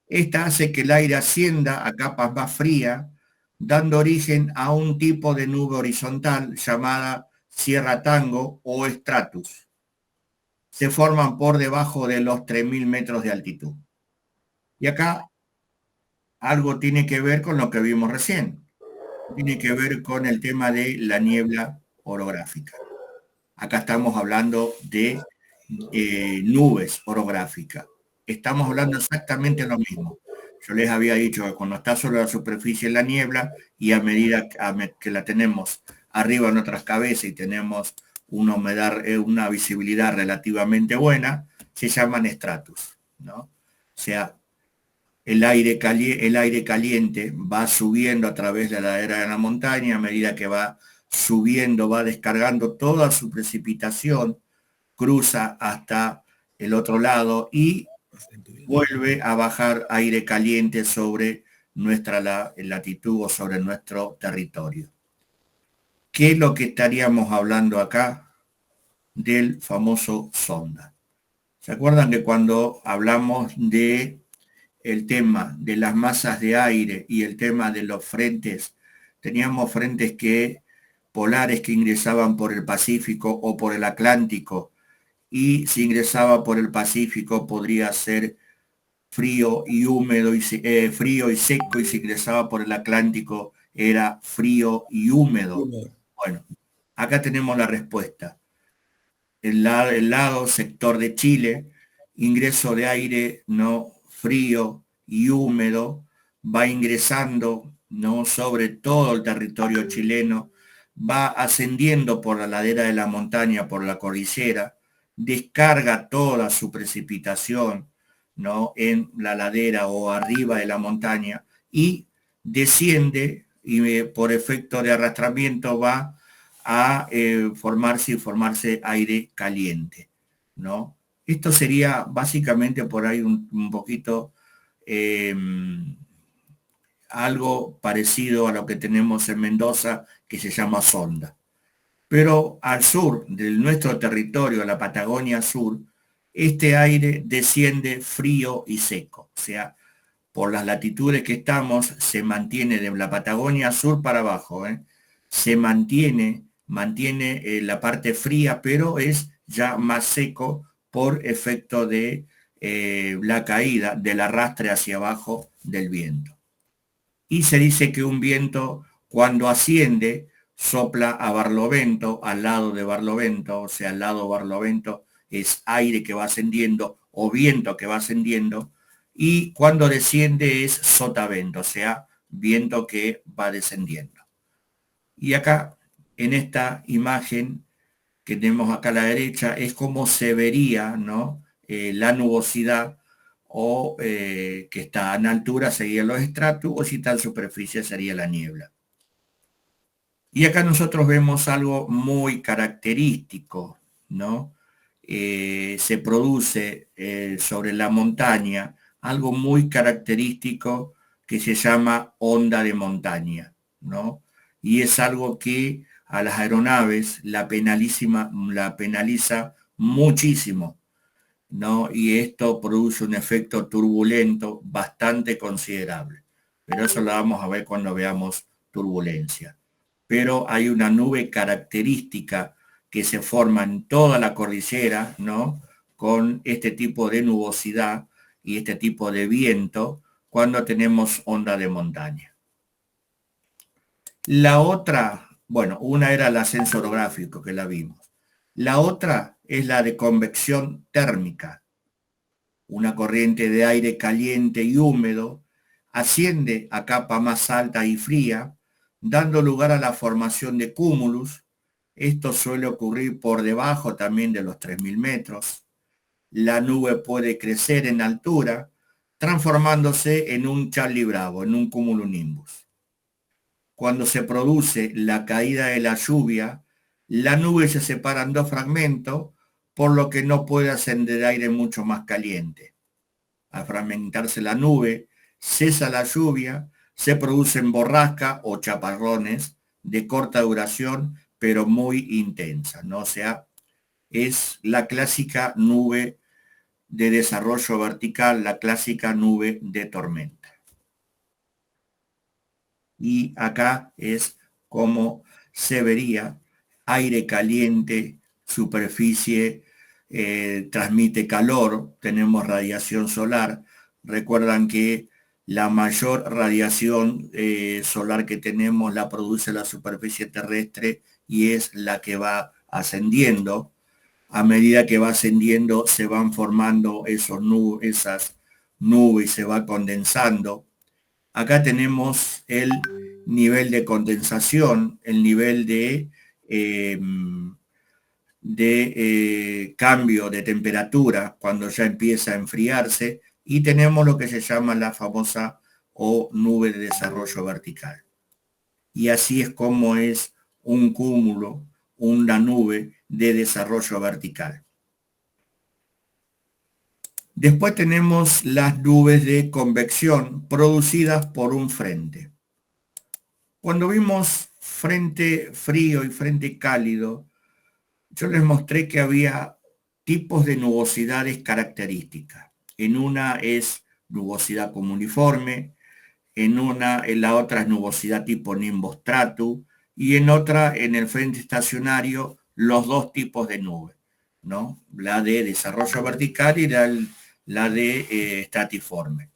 Esta hace que el aire ascienda a capas más frías, dando origen a un tipo de nube horizontal llamada Sierra Tango o stratus. Se forman por debajo de los 3.000 metros de altitud. Y acá algo tiene que ver con lo que vimos recién. Tiene que ver con el tema de la niebla orográfica. Acá estamos hablando de nubes orográficas. Estamos hablando exactamente lo mismo. Yo les había dicho que cuando está sobre la superficie la niebla y a medida que la tenemos arriba en nuestras cabezas y tenemos una humedad, una visibilidad relativamente buena, se llaman estratos, ¿no? O sea, el aire caliente va subiendo a través de la ladera de la montaña, a medida que va subiendo, va descargando toda su precipitación, cruza hasta el otro lado y vuelve a bajar aire caliente sobre nuestra latitud o sobre nuestro territorio. ¿Qué es lo que estaríamos hablando acá? Del famoso sonda. ¿Se acuerdan que cuando hablamos de el tema de las masas de aire y el tema de los frentes, teníamos frentes polares que ingresaban por el Pacífico o por el Atlántico, y si ingresaba por el Pacífico podría ser frío y húmedo y frío y seco, y si ingresaba por el Atlántico era frío y húmedo. Bueno, acá tenemos la respuesta. El lado sector de Chile, ingreso de aire no frío y húmedo, va ingresando no sobre todo el territorio chileno, va ascendiendo por la ladera de la montaña, por la cordillera, descarga toda su precipitación ¿no? en la ladera o arriba de la montaña y desciende y por efecto de arrastramiento va a formarse aire caliente, ¿no? Esto sería básicamente por ahí un poquito algo parecido a lo que tenemos en Mendoza, que se llama sonda. Pero al sur de nuestro territorio, la Patagonia Sur, este aire desciende frío y seco. O sea, por las latitudes que estamos, se mantiene de la Patagonia Sur para abajo, se mantiene la parte fría, pero es ya más seco por efecto de la caída, del arrastre hacia abajo del viento. Y se dice que un viento cuando asciende sopla a Barlovento, al lado de Barlovento, o sea, al lado de Barlovento es aire que va ascendiendo o viento que va ascendiendo, y cuando desciende es sotavento, o sea, viento que va descendiendo. Y acá, en esta imagen que tenemos acá a la derecha, es como se vería, ¿no? La nubosidad o que está en altura serían los estratos, o si está en superficie sería la niebla. Y acá nosotros vemos algo muy característico, ¿no? Se produce sobre la montaña algo muy característico que se llama onda de montaña, ¿no? Y es algo que a las aeronaves la penaliza muchísimo, ¿no? Y esto produce un efecto turbulento bastante considerable. Pero eso lo vamos a ver cuando veamos turbulencia. Pero hay una nube característica que se forma en toda la cordillera, ¿no? Con este tipo de nubosidad y este tipo de viento cuando tenemos onda de montaña. La otra, bueno, una era el ascenso orográfico que la vimos. La otra es la de convección térmica. Una corriente de aire caliente y húmedo asciende a capa más alta y fría, dando lugar a la formación de cúmulos. Esto suele ocurrir por debajo también de los 3.000 metros. La nube puede crecer en altura, transformándose en un Charlie Bravo, en un cumulonimbus. Cuando se produce la caída de la lluvia, la nube se separa en dos fragmentos, por lo que no puede ascender aire mucho más caliente. Al fragmentarse la nube, cesa la lluvia, se producen borrascas o chaparrones de corta duración, pero muy intensas, ¿no? O sea, es la clásica nube de desarrollo vertical, la clásica nube de tormenta. Y acá es como se vería: aire caliente, superficie, transmite calor, tenemos radiación solar. Recuerdan que la mayor radiación solar que tenemos la produce la superficie terrestre y es la que va ascendiendo. A medida que va ascendiendo se van formando esas nubes, se va condensando. Acá tenemos el nivel de condensación, el nivel de cambio de temperatura cuando ya empieza a enfriarse, y tenemos lo que se llama la famosa o nube de desarrollo vertical. Y así es como es un cúmulo, una nube de desarrollo vertical. Después tenemos las nubes de convección producidas por un frente. Cuando vimos frente frío y frente cálido, yo les mostré que había tipos de nubosidades características. En una es nubosidad comuniforme, en la otra es nubosidad tipo nimbus stratus, y en otra, en el frente estacionario, los dos tipos de nubes, ¿no? La de desarrollo vertical y la de estratiforme.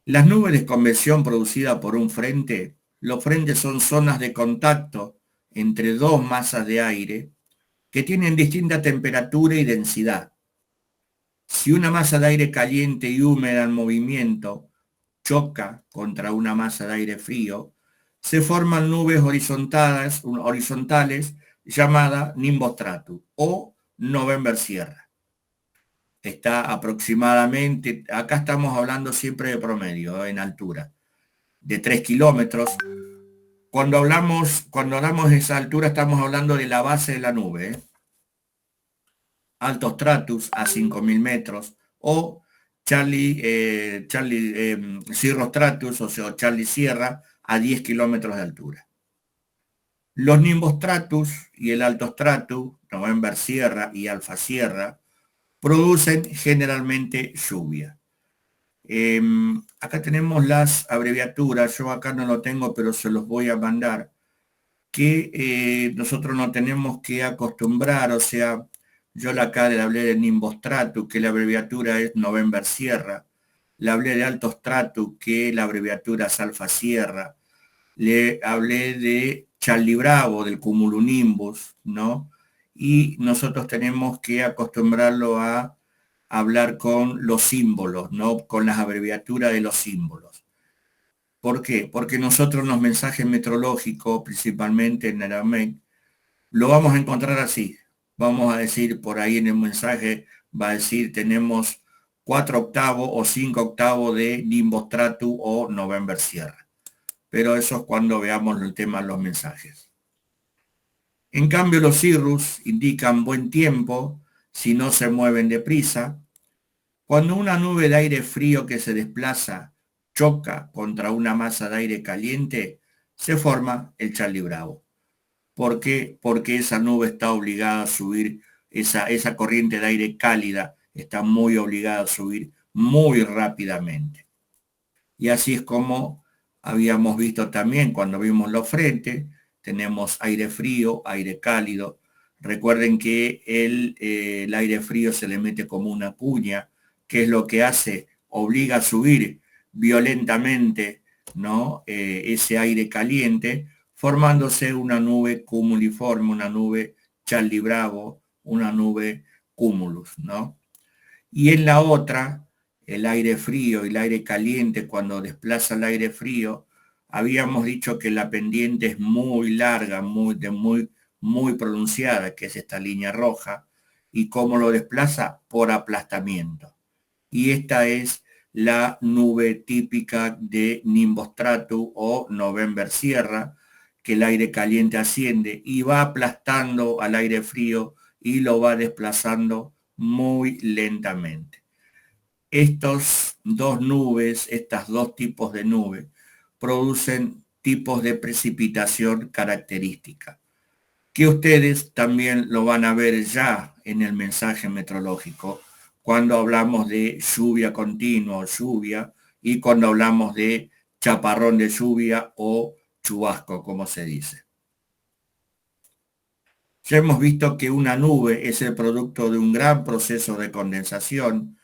Las nubes de convección producidas por un frente, los frentes son zonas de contacto entre dos masas de aire que tienen distinta temperatura y densidad. Si una masa de aire caliente y húmeda en movimiento choca contra una masa de aire frío, se forman nubes horizontales llamadas nimbostratus o November Sierra. Está aproximadamente, acá estamos hablando siempre de promedio, en altura, de 3 kilómetros. Cuando hablamos de esa altura estamos hablando de la base de la nube, ¿eh? Alto stratus a 5.000 metros o Cirro Stratus, o sea, Charlie Sierra, a 10 kilómetros de altura. Los nimbostratus y el alto stratus, November Sierra y Alfa Sierra, producen generalmente lluvia. Acá tenemos las abreviaturas, yo acá no lo tengo, pero se los voy a mandar, que nosotros no tenemos que acostumbrar. O sea, yo acá le hablé de nimbostratus, que la abreviatura es November Sierra, le hablé de alto stratus, que la abreviatura es Alfa Sierra, le hablé de Charlie Bravo, del cumulonimbus, ¿no? Y nosotros tenemos que acostumbrarlo a hablar con los símbolos, ¿no? Con las abreviaturas de los símbolos. ¿Por qué? Porque nosotros en los mensajes meteorológicos, principalmente en Aramaic, lo vamos a encontrar así. Vamos a decir, por ahí en el mensaje va a decir, tenemos 4 octavos o 5 octavos de nimbostratus o November Sierra. Pero eso es cuando veamos el tema de los mensajes. En cambio, los cirrus indican buen tiempo si no se mueven deprisa. Cuando una nube de aire frío que se desplaza choca contra una masa de aire caliente, se forma el Charlie Bravo. ¿Por qué? Porque esa nube está obligada a subir, esa corriente de aire cálida está muy obligada a subir muy rápidamente. Y así es como habíamos visto también cuando vimos los frentes, tenemos aire frío, aire cálido. Recuerden que el aire frío se le mete como una cuña, que es lo que hace, obliga a subir violentamente, ¿no? Ese aire caliente, formándose una nube cumuliforme, una nube Charlie Bravo, una nube cumulus, ¿no? Y en la otra, el aire frío y el aire caliente, cuando desplaza el aire frío, habíamos dicho que la pendiente es muy larga, muy pronunciada, que es esta línea roja, y cómo lo desplaza por aplastamiento. Y esta es la nube típica de Nimbostratus o November Sierra, que el aire caliente asciende y va aplastando al aire frío y lo va desplazando muy lentamente. Estos dos nubes, estas dos tipos de nubes, producen tipos de precipitación característica, que ustedes también lo van a ver ya en el mensaje meteorológico, cuando hablamos de lluvia continua o lluvia, y cuando hablamos de chaparrón de lluvia o chubasco, como se dice. Ya hemos visto que una nube es el producto de un gran proceso de condensación,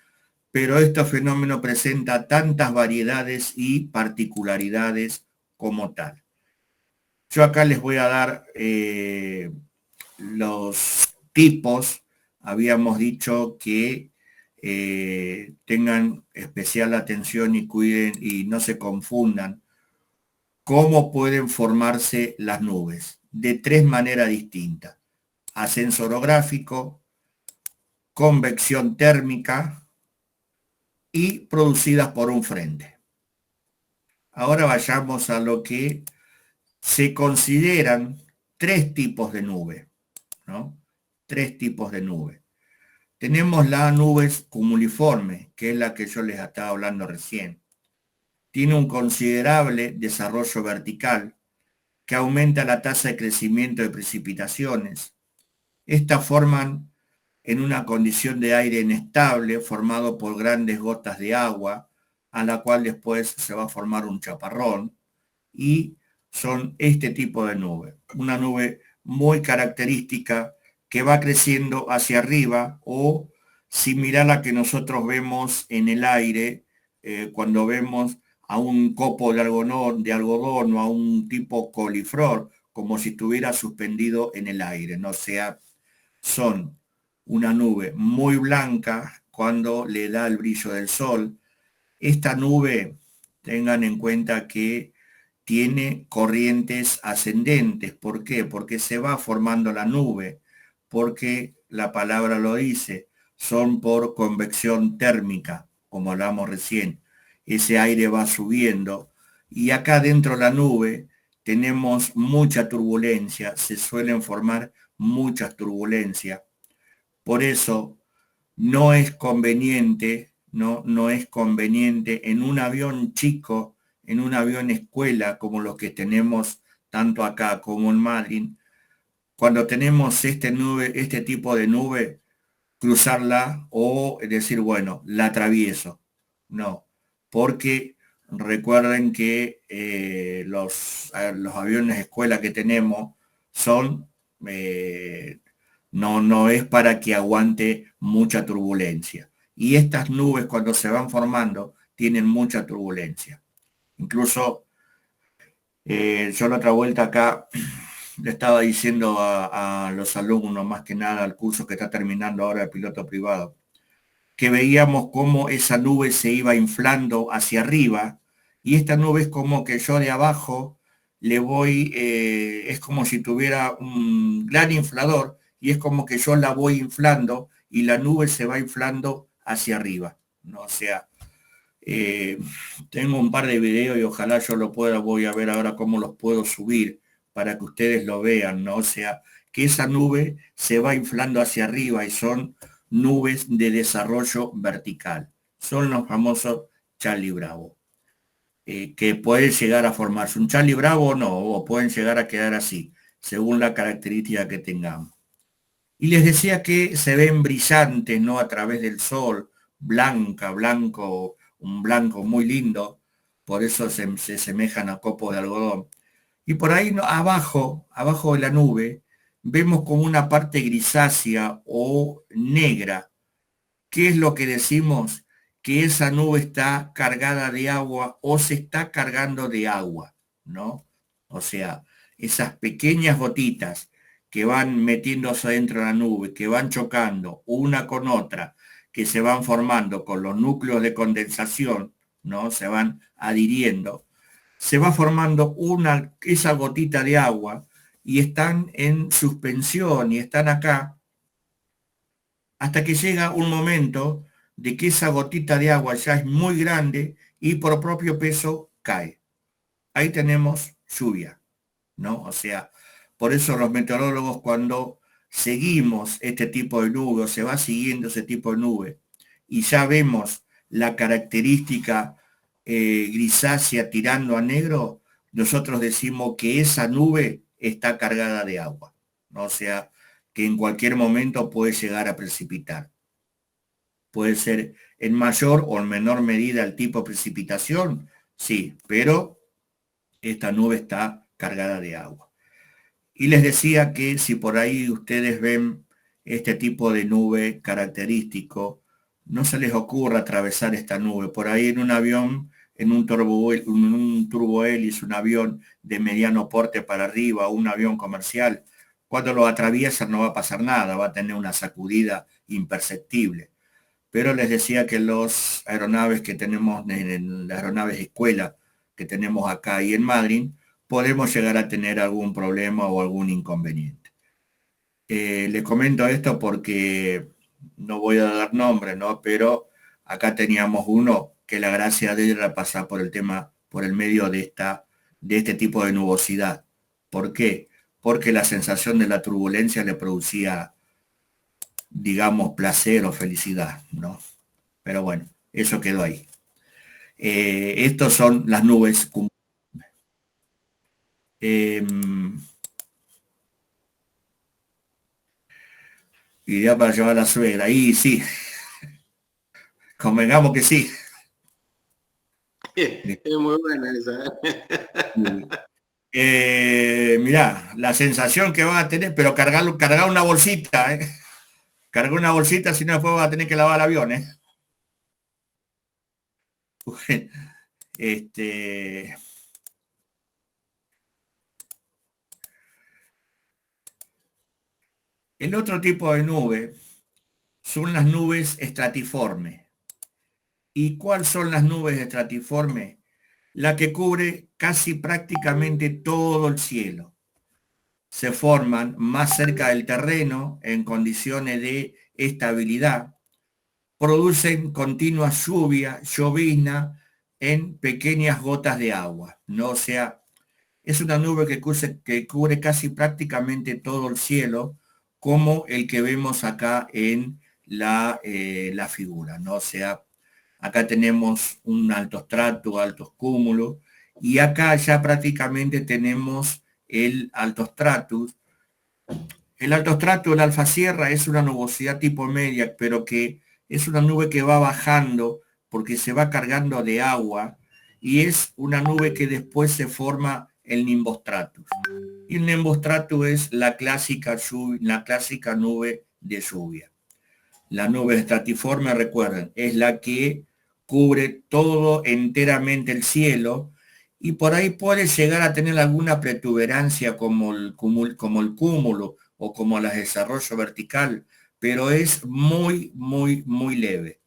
pero este fenómeno presenta tantas variedades y particularidades como tal. Yo acá les voy a dar los tipos. Habíamos dicho que tengan especial atención y cuiden y no se confundan cómo pueden formarse las nubes de tres maneras distintas: ascenso orográfico, convección térmica y producidas por un frente. Ahora vayamos a lo que se consideran tres tipos de nube, ¿no? Tres tipos de nube. Tenemos la nube cumuliforme, que es la que yo les estaba hablando recién. Tiene un considerable desarrollo vertical que aumenta la tasa de crecimiento de precipitaciones. Estas forman en una condición de aire inestable formado por grandes gotas de agua, a la cual después se va a formar un chaparrón, y son este tipo de nube. Una nube muy característica que va creciendo hacia arriba o similar a la que nosotros vemos en el aire cuando vemos a un copo de algodón o a un tipo coliflor, como si estuviera suspendido en el aire, ¿no? O sea, son una nube muy blanca cuando le da el brillo del sol. Esta nube, tengan en cuenta que tiene corrientes ascendentes. ¿Por qué? Porque se va formando la nube, porque la palabra lo dice, son por convección térmica, como hablamos recién. Ese aire va subiendo y acá dentro de la nube tenemos mucha turbulencia, se suelen formar muchas turbulencias. Por eso no es conveniente, no es conveniente en un avión chico, en un avión escuela como los que tenemos tanto acá como en Madrid, cuando tenemos este tipo de nube, cruzarla o decir, bueno, la atravieso. No, porque recuerden que los aviones escuela que tenemos son no es para que aguante mucha turbulencia. Y estas nubes cuando se van formando tienen mucha turbulencia. Incluso yo la otra vuelta acá le estaba diciendo a los alumnos, más que nada al curso que está terminando ahora de piloto privado, que veíamos cómo esa nube se iba inflando hacia arriba y esta nube es como que yo de abajo le voy, es como si tuviera un gran inflador y es como que yo la voy inflando y la nube se va inflando hacia arriba, ¿no? O sea, eh, tengo un par de videos y ojalá yo voy a ver ahora cómo los puedo subir para que ustedes lo vean, ¿no? O sea, que esa nube se va inflando hacia arriba y son nubes de desarrollo vertical. Son los famosos Charlie Bravo, que pueden llegar a formarse un Charlie Bravo o no, o pueden llegar a quedar así, según la característica que tengamos. Y les decía que se ven brillantes, ¿no? A través del sol, blanco, un blanco muy lindo, por eso se semejan a copos de algodón. Y por ahí abajo de la nube, vemos como una parte grisácea o negra. ¿Qué es lo que decimos? Que esa nube está cargada de agua o se está cargando de agua, ¿no? O sea, esas pequeñas gotitas que van metiéndose dentro de la nube, que van chocando una con otra, que se van formando con los núcleos de condensación, ¿no? Se van adhiriendo, se va formando esa gotita de agua y están en suspensión y están acá hasta que llega un momento de que esa gotita de agua ya es muy grande y por propio peso cae. Ahí tenemos lluvia, ¿no? O sea, por eso los meteorólogos cuando seguimos este tipo de nube o se va siguiendo ese tipo de nube y ya vemos la característica grisácea tirando a negro, nosotros decimos que esa nube está cargada de agua, ¿no? O sea, que en cualquier momento puede llegar a precipitar. Puede ser en mayor o en menor medida el tipo de precipitación, sí, pero esta nube está cargada de agua. Y les decía que si por ahí ustedes ven este tipo de nube característico, no se les ocurra atravesar esta nube. Por ahí en un avión, en un turbohélice, un avión de mediano porte para arriba, un avión comercial, cuando lo atraviesan no va a pasar nada, va a tener una sacudida imperceptible. Pero les decía que los aeronaves que tenemos en las aeronaves escuela que tenemos acá y en Madrid, podemos llegar a tener algún problema o algún inconveniente. Les comento esto porque no voy a dar nombre, ¿no? Pero acá teníamos uno que la gracia de él era pasar por el tema, por el medio de este tipo de nubosidad. ¿Por qué? Porque la sensación de la turbulencia le producía, digamos, placer o felicidad, ¿no? Pero bueno, eso quedó ahí. Estos son las nubes. Eh, Idea para llevar a la suegra. Ahí sí, convengamos que sí. Es muy buena esa. Mirá, la sensación que van a tener, pero cargar una bolsita, ¿eh? Cargar una bolsita, si no después va a tener que lavar el avión, ¿eh? Este, el otro tipo de nube son las nubes estratiformes. ¿Y cuáles son las nubes estratiformes? La que cubre casi prácticamente todo el cielo. Se forman más cerca del terreno en condiciones de estabilidad, producen continua llovizna en pequeñas gotas de agua, ¿no? O sea, es una nube que cubre casi prácticamente todo el cielo, como el que vemos acá en la figura, ¿no? O sea, acá tenemos un alto estrato, altos cúmulos, y acá ya prácticamente tenemos el alto stratus. El alto estrato, el alfa sierra, es una nubosidad tipo media, pero que es una nube que va bajando porque se va cargando de agua y es una nube que después se forma el nimbostratus. Y el nimbostratus es la clásica nube de lluvia. La nube estratiforme, recuerden, es la que cubre todo enteramente el cielo y por ahí puede llegar a tener alguna protuberancia como el cúmulo o como la desarrollo vertical, pero es muy, muy, muy leve.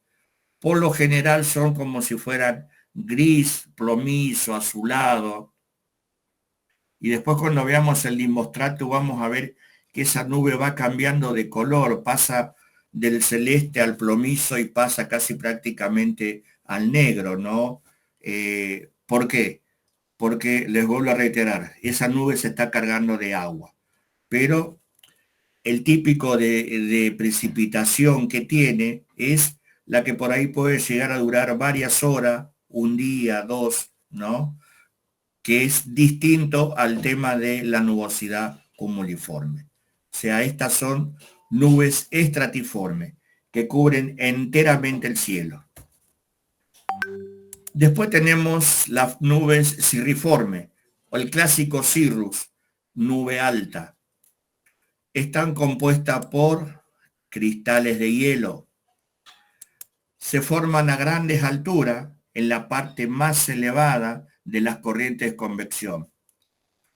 Por lo general son como si fueran gris, plomizo, azulado. Y después cuando veamos el limbostrato vamos a ver que esa nube va cambiando de color, pasa del celeste al plomizo y pasa casi prácticamente al negro, ¿no? ¿Por qué? Porque les vuelvo a reiterar, esa nube se está cargando de agua, pero el típico de precipitación que tiene es la que por ahí puede llegar a durar varias horas, un día, dos, ¿no? Que es distinto al tema de la nubosidad cumuliforme. O sea, estas son nubes estratiformes que cubren enteramente el cielo. Después tenemos las nubes cirriformes o el clásico cirrus, nube alta. Están compuestas por cristales de hielo. Se forman a grandes alturas en la parte más elevada de las corrientes de convección.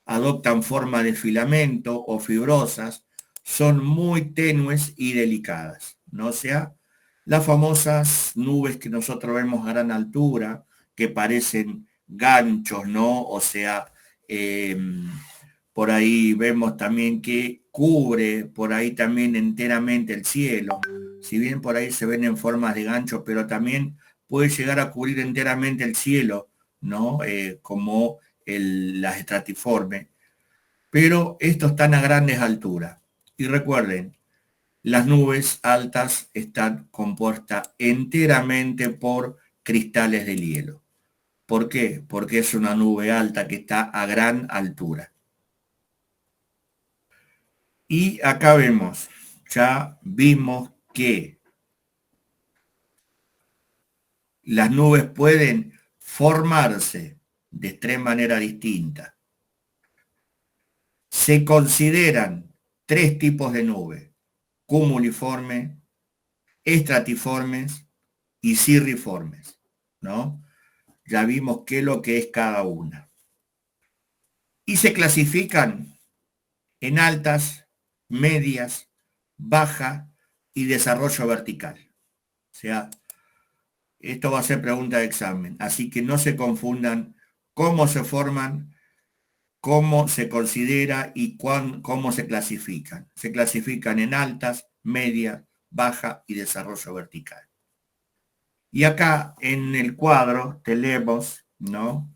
Adoptan forma de filamento o fibrosas, son muy tenues y delicadas, ¿no? O sea, las famosas nubes que nosotros vemos a gran altura, que parecen ganchos, ¿no? O sea, por ahí vemos también que cubre por ahí también enteramente el cielo. Si bien por ahí se ven en formas de ganchos, pero también puede llegar a cubrir enteramente el cielo, ¿no? Como las estratiformes. Pero estos están a grandes alturas. Y recuerden, las nubes altas están compuestas enteramente por cristales del hielo. ¿Por qué? Porque es una nube alta que está a gran altura. Y acá vemos, ya vimos que las nubes pueden formarse de tres maneras distintas. Se consideran tres tipos de nubes: cumuliforme, estratiformes y cirriformes, ¿no? Ya vimos qué es lo que es cada una. Y se clasifican en altas, medias, baja y desarrollo vertical. O sea, esto va a ser pregunta de examen, así que no se confundan cómo se forman, cómo se considera y cómo se clasifican. Se clasifican en altas, medias, baja y desarrollo vertical. Y acá en el cuadro tenemos, ¿no?,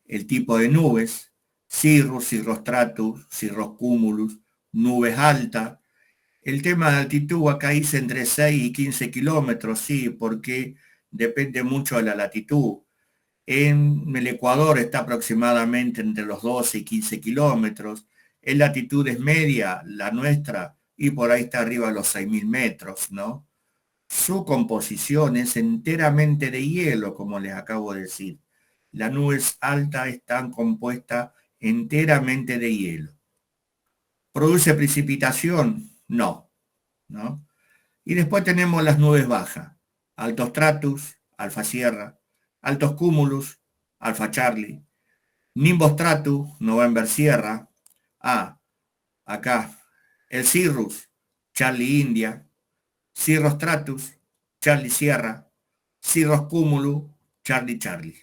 el tipo de nubes: cirrus, cirrostratus, cirrocumulus, nubes altas. El tema de altitud acá dice entre 6 y 15 kilómetros, sí, porque depende mucho de la latitud. En el Ecuador está aproximadamente entre los 12 y 15 kilómetros. En latitudes media, la nuestra, y por ahí está arriba de los 6.000 metros, ¿no? Su composición es enteramente de hielo, como les acabo de decir. Las nubes altas están compuestas enteramente de hielo. ¿Produce precipitación? No, ¿no? Y después tenemos las nubes bajas: altos stratus, alfa sierra; altos cúmulus, alfa Charlie; nimbus stratus, November sierra. Acá, el cirrus, Charlie India; cirrus stratus, Charlie sierra; cirrus cúmulus, Charlie Charlie.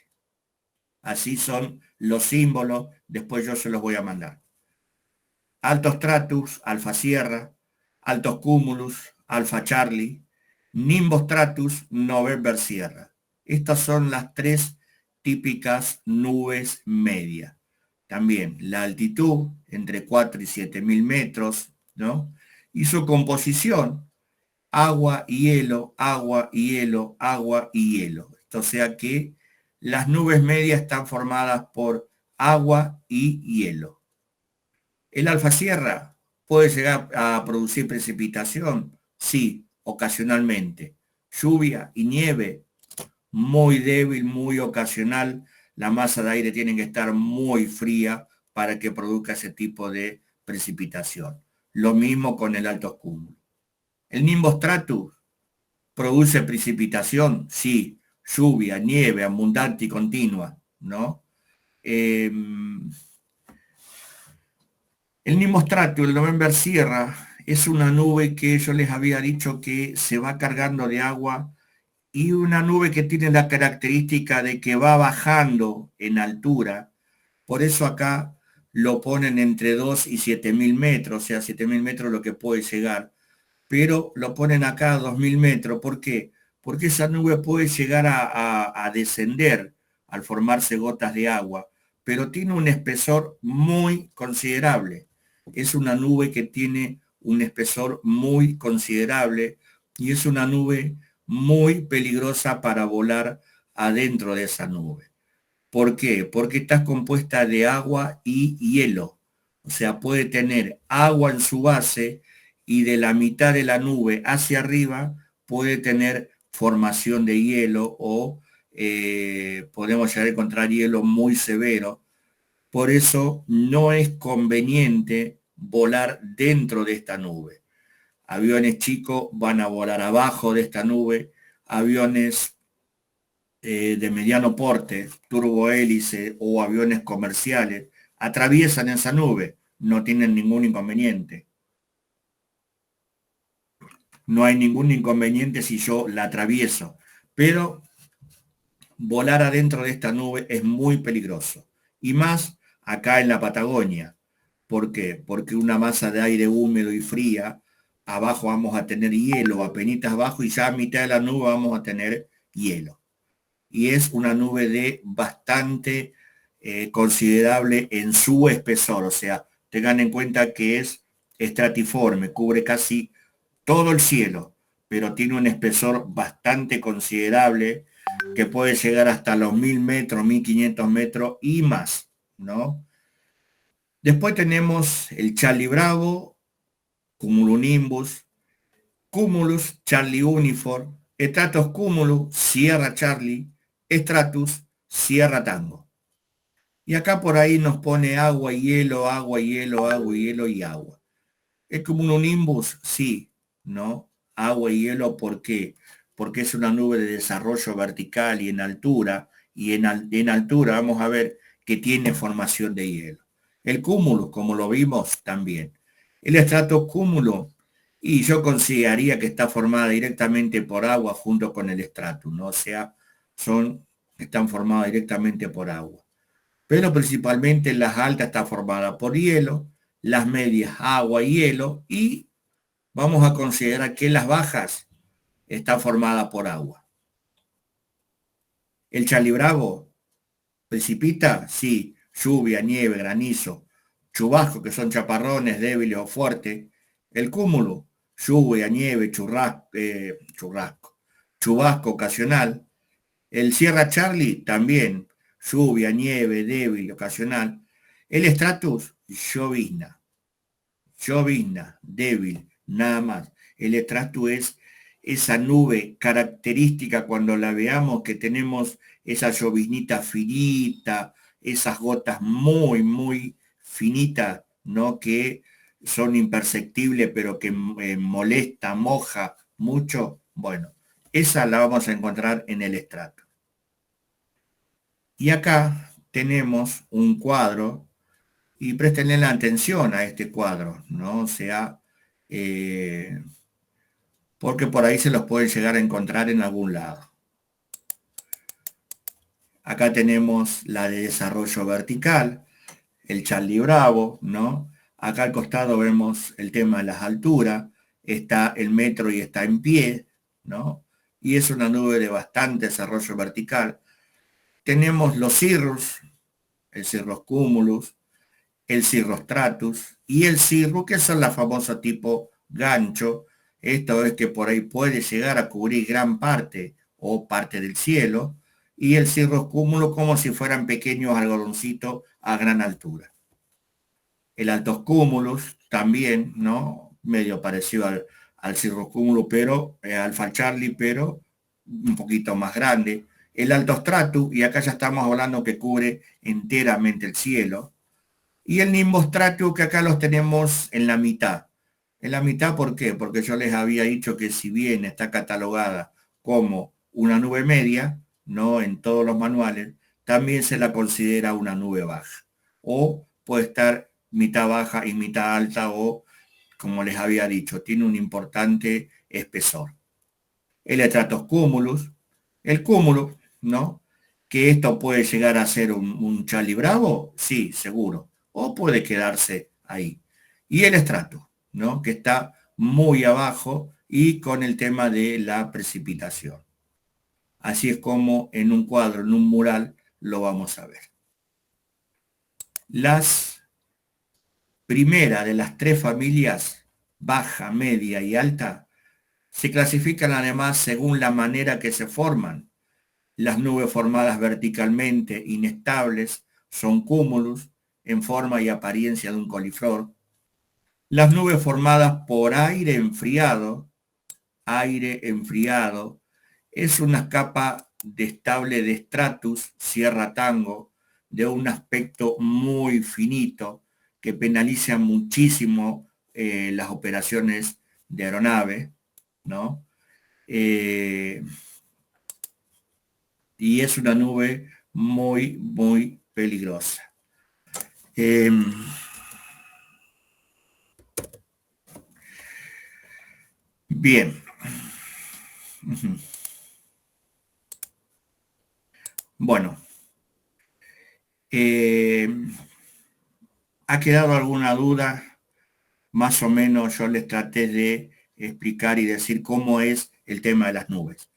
Así son los símbolos, después yo se los voy a mandar. Altos stratus, alfa sierra; altos cúmulus, alfa Charlie; nimbus stratus, November sierra. Estas son las tres típicas nubes medias. También la altitud entre 4 y 7.000 metros, ¿no? Y su composición: agua, hielo, agua, hielo, agua y hielo. O sea que las nubes medias están formadas por agua y hielo. ¿El alfa sierra puede llegar a producir precipitación? Sí, ocasionalmente. Lluvia y nieve, muy débil, muy ocasional. La masa de aire tiene que estar muy fría para que produzca ese tipo de precipitación. Lo mismo con el alto cúmulo. ¿El nimbus stratus produce precipitación? Sí, lluvia, nieve abundante y continua, ¿no? El Nimostrato, el November Sierra, es una nube que yo les había dicho que se va cargando de agua, y una nube que tiene la característica de que va bajando en altura. Por eso acá lo ponen entre 2 y 7.000 metros, o sea, 7.000 metros lo que puede llegar, pero lo ponen acá a 2.000 metros. ¿Por qué? Porque esa nube puede llegar a descender al formarse gotas de agua, pero tiene un espesor muy considerable. Es una nube que tiene un espesor muy considerable y es una nube muy peligrosa para volar adentro de esa nube. ¿Por qué? Porque está compuesta de agua y hielo. O sea, puede tener agua en su base y de la mitad de la nube hacia arriba puede tener formación de hielo o podemos llegar a encontrar hielo muy severo. Por eso no es conveniente volar dentro de esta nube. Aviones chicos van a volar abajo de esta nube. Aviones de mediano porte, turbohélice o aviones comerciales atraviesan esa nube, no tienen ningún inconveniente. No hay ningún inconveniente si yo la atravieso, pero volar adentro de esta nube es muy peligroso. Y más acá en la Patagonia. ¿Por qué? Porque una masa de aire húmedo y fría, abajo vamos a tener hielo, apenitas abajo, y ya a mitad de la nube vamos a tener hielo. Y es una nube de bastante considerable en su espesor, o sea, tengan en cuenta que es estratiforme, cubre casi todo el cielo, pero tiene un espesor bastante considerable que puede llegar hasta los 1000 metros, 1500 metros y más, ¿no? Después tenemos el Charlie Bravo, Cumulonimbus, Cumulus, Charlie Uniform, Stratos Cumulus, Sierra Charlie, Stratus, Sierra Tango. Y acá por ahí nos pone agua y hielo, agua y hielo, agua y hielo y agua. ¿Es Cumulonimbus? Sí, ¿no? Agua y hielo, ¿por qué? Porque es una nube de desarrollo vertical y en altura, y en altura vamos a ver que tiene formación de hielo. El cúmulo, como lo vimos, también. El estratocúmulo, y yo consideraría que está formada directamente por agua junto con el estratum, ¿no? O sea, están formadas directamente por agua. Pero principalmente las altas está formada por hielo, las medias agua y hielo, y vamos a considerar que las bajas están formadas por agua. El Charlie Bravo precipita, sí, lluvia, nieve, granizo, chubasco, que son chaparrones débiles o fuertes. El cúmulo, lluvia, nieve, churrasco, chubasco ocasional. El Sierra Charlie también, lluvia, nieve, débil, ocasional. El Stratus, llovizna, débil, nada más. El Stratus es esa nube característica cuando la veamos que tenemos esa lloviznita finita, esas gotas muy, muy finitas, ¿no? Que son imperceptibles, pero que molesta, moja mucho. Bueno, esa la vamos a encontrar en el estrato. Y acá tenemos un cuadro y préstenle la atención a este cuadro, ¿no? O sea, eh, porque por ahí se los pueden llegar a encontrar en algún lado. Acá tenemos la de desarrollo vertical, el Charlie Bravo, ¿no? Acá al costado vemos el tema de las alturas, está el metro y está en pie, ¿no? Y es una nube de bastante desarrollo vertical. Tenemos los cirrus, el Cirrus Cumulus, el Cirrostratus y el Cirrus, que son la famosa tipo gancho. Esto es que por ahí puede llegar a cubrir gran parte o parte del cielo. Y el Cirrus Cúmulo como si fueran pequeños algodoncitos a gran altura. El Altos Cúmulos también, ¿no? Medio parecido al Cirrus Cúmulo, pero Alfa Charlie, pero un poquito más grande. El Alto Stratus, y acá ya estamos hablando que cubre enteramente el cielo, y el Nimbus Stratus, que acá los tenemos en la mitad. En la mitad, ¿por qué? Porque yo les había dicho que si bien está catalogada como una nube media, no en todos los manuales, también se la considera una nube baja. O puede estar mitad baja y mitad alta, o como les había dicho, tiene un importante espesor. El Stratocumulus, el cúmulo, ¿no? Que esto puede llegar a ser un Charlie Bravo, sí, seguro, o puede quedarse ahí. Y el estrato, ¿no? Que está muy abajo y con el tema de la precipitación. Así es como en un cuadro, en un mural, lo vamos a ver. Las primeras de las tres familias, baja, media y alta, se clasifican además según la manera que se forman. Las nubes formadas verticalmente inestables son cúmulos en forma y apariencia de un coliflor. Las nubes formadas por aire enfriado, es una capa de estable de stratus, Sierra Tango, de un aspecto muy finito que penaliza muchísimo las operaciones de aeronave, ¿no? Eh, y es una nube muy, muy peligrosa. Eh, bien. Bueno, eh, ¿ha quedado alguna duda? Más o menos yo les traté de explicar y decir cómo es el tema de las nubes.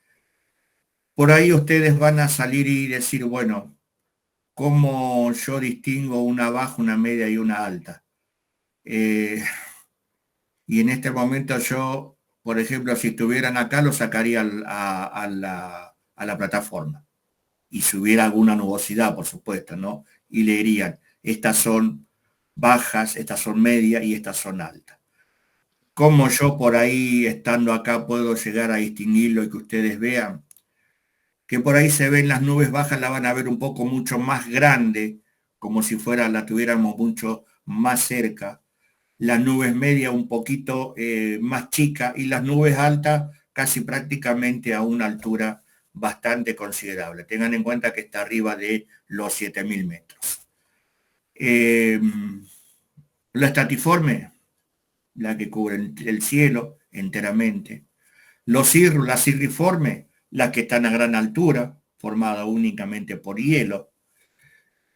Por ahí ustedes van a salir y decir, bueno, ¿cómo yo distingo una baja, una media y una alta? Eh, y en este momento yo, por ejemplo, si estuvieran acá, lo sacaría a la plataforma. Y si hubiera alguna nubosidad, por supuesto, ¿no? Y le dirían, estas son bajas, estas son medias y estas son altas. ¿Cómo yo por ahí, estando acá, puedo llegar a distinguirlo y que ustedes vean? Que por ahí se ven las nubes bajas, la van a ver un poco mucho más grande, como si fuera la tuviéramos mucho más cerca. Las nubes medias un poquito más chica y las nubes altas casi prácticamente a una altura bastante considerable. Tengan en cuenta que está arriba de los 7.000 metros. La estratiforme, la que cubre el cielo enteramente. Las cirriformes, las que están a gran altura, formada únicamente por hielo.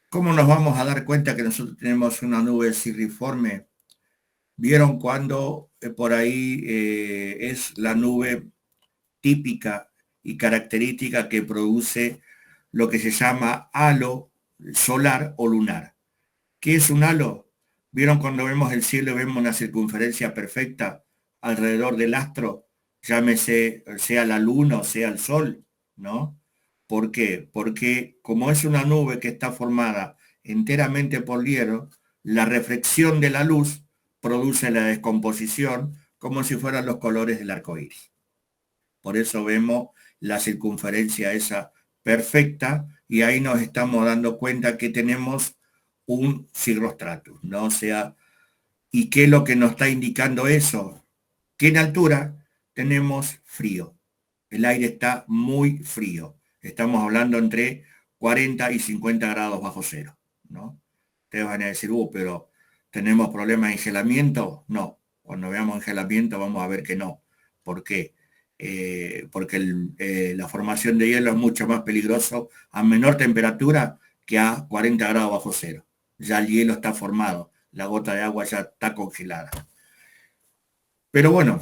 ¿Cómo nos vamos a dar cuenta que nosotros tenemos una nube cirriforme? Vieron cuando por ahí es la nube típica y característica que produce lo que se llama halo solar o lunar. ¿Qué es un halo? ¿Vieron cuando vemos el cielo y vemos una circunferencia perfecta alrededor del astro? Llámese sea la luna o sea el sol, ¿no? ¿Por qué? Porque como es una nube que está formada enteramente por hielo, la reflexión de la luz produce la descomposición como si fueran los colores del arco iris. Por eso vemos la circunferencia esa perfecta y ahí nos estamos dando cuenta que tenemos un cirrostratus, ¿no? O sea, ¿y qué es lo que nos está indicando eso? Que en altura tenemos frío. El aire está muy frío. Estamos hablando entre 40 y 50 grados bajo cero, ¿no? Ustedes van a decir, pero ¿tenemos problemas de engelamiento? No. Cuando veamos engelamiento vamos a ver que no. ¿Por qué? Porque la formación de hielo es mucho más peligroso a menor temperatura que a 40 grados bajo cero. Ya el hielo está formado, la gota de agua ya está congelada. Pero bueno,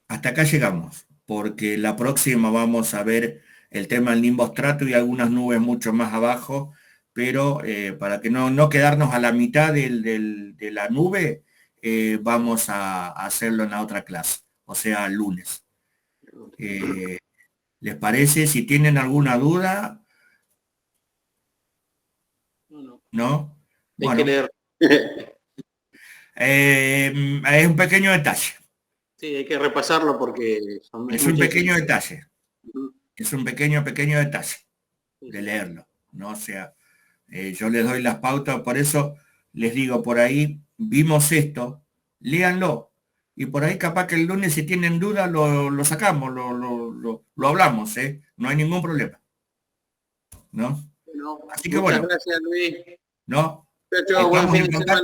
hasta acá llegamos, porque la próxima vamos a ver el tema del nimbostrato y algunas nubes mucho más abajo, pero para que no quedarnos a la mitad de la nube, vamos a hacerlo en la otra clase, o sea, el lunes. ¿Les parece? Si tienen alguna duda, No, no. ¿no? Hay que Bueno, leer. es un pequeño detalle, Sí, hay que repasarlo porque hay es un muchas. pequeño detalle, Ujú. es un pequeño detalle Sí, de sí. leerlo, ¿no? O sea, yo les doy las pautas, por eso les digo, por ahí vimos esto, léanlo, y por ahí capaz que el lunes si tienen dudas lo sacamos, lo hablamos, ¿eh? No hay ningún problema, ¿no? Bueno, Así que muchas bueno, gracias, Luis. ¿no? Chao, chao, buen Estamos fin en de contacto. semana.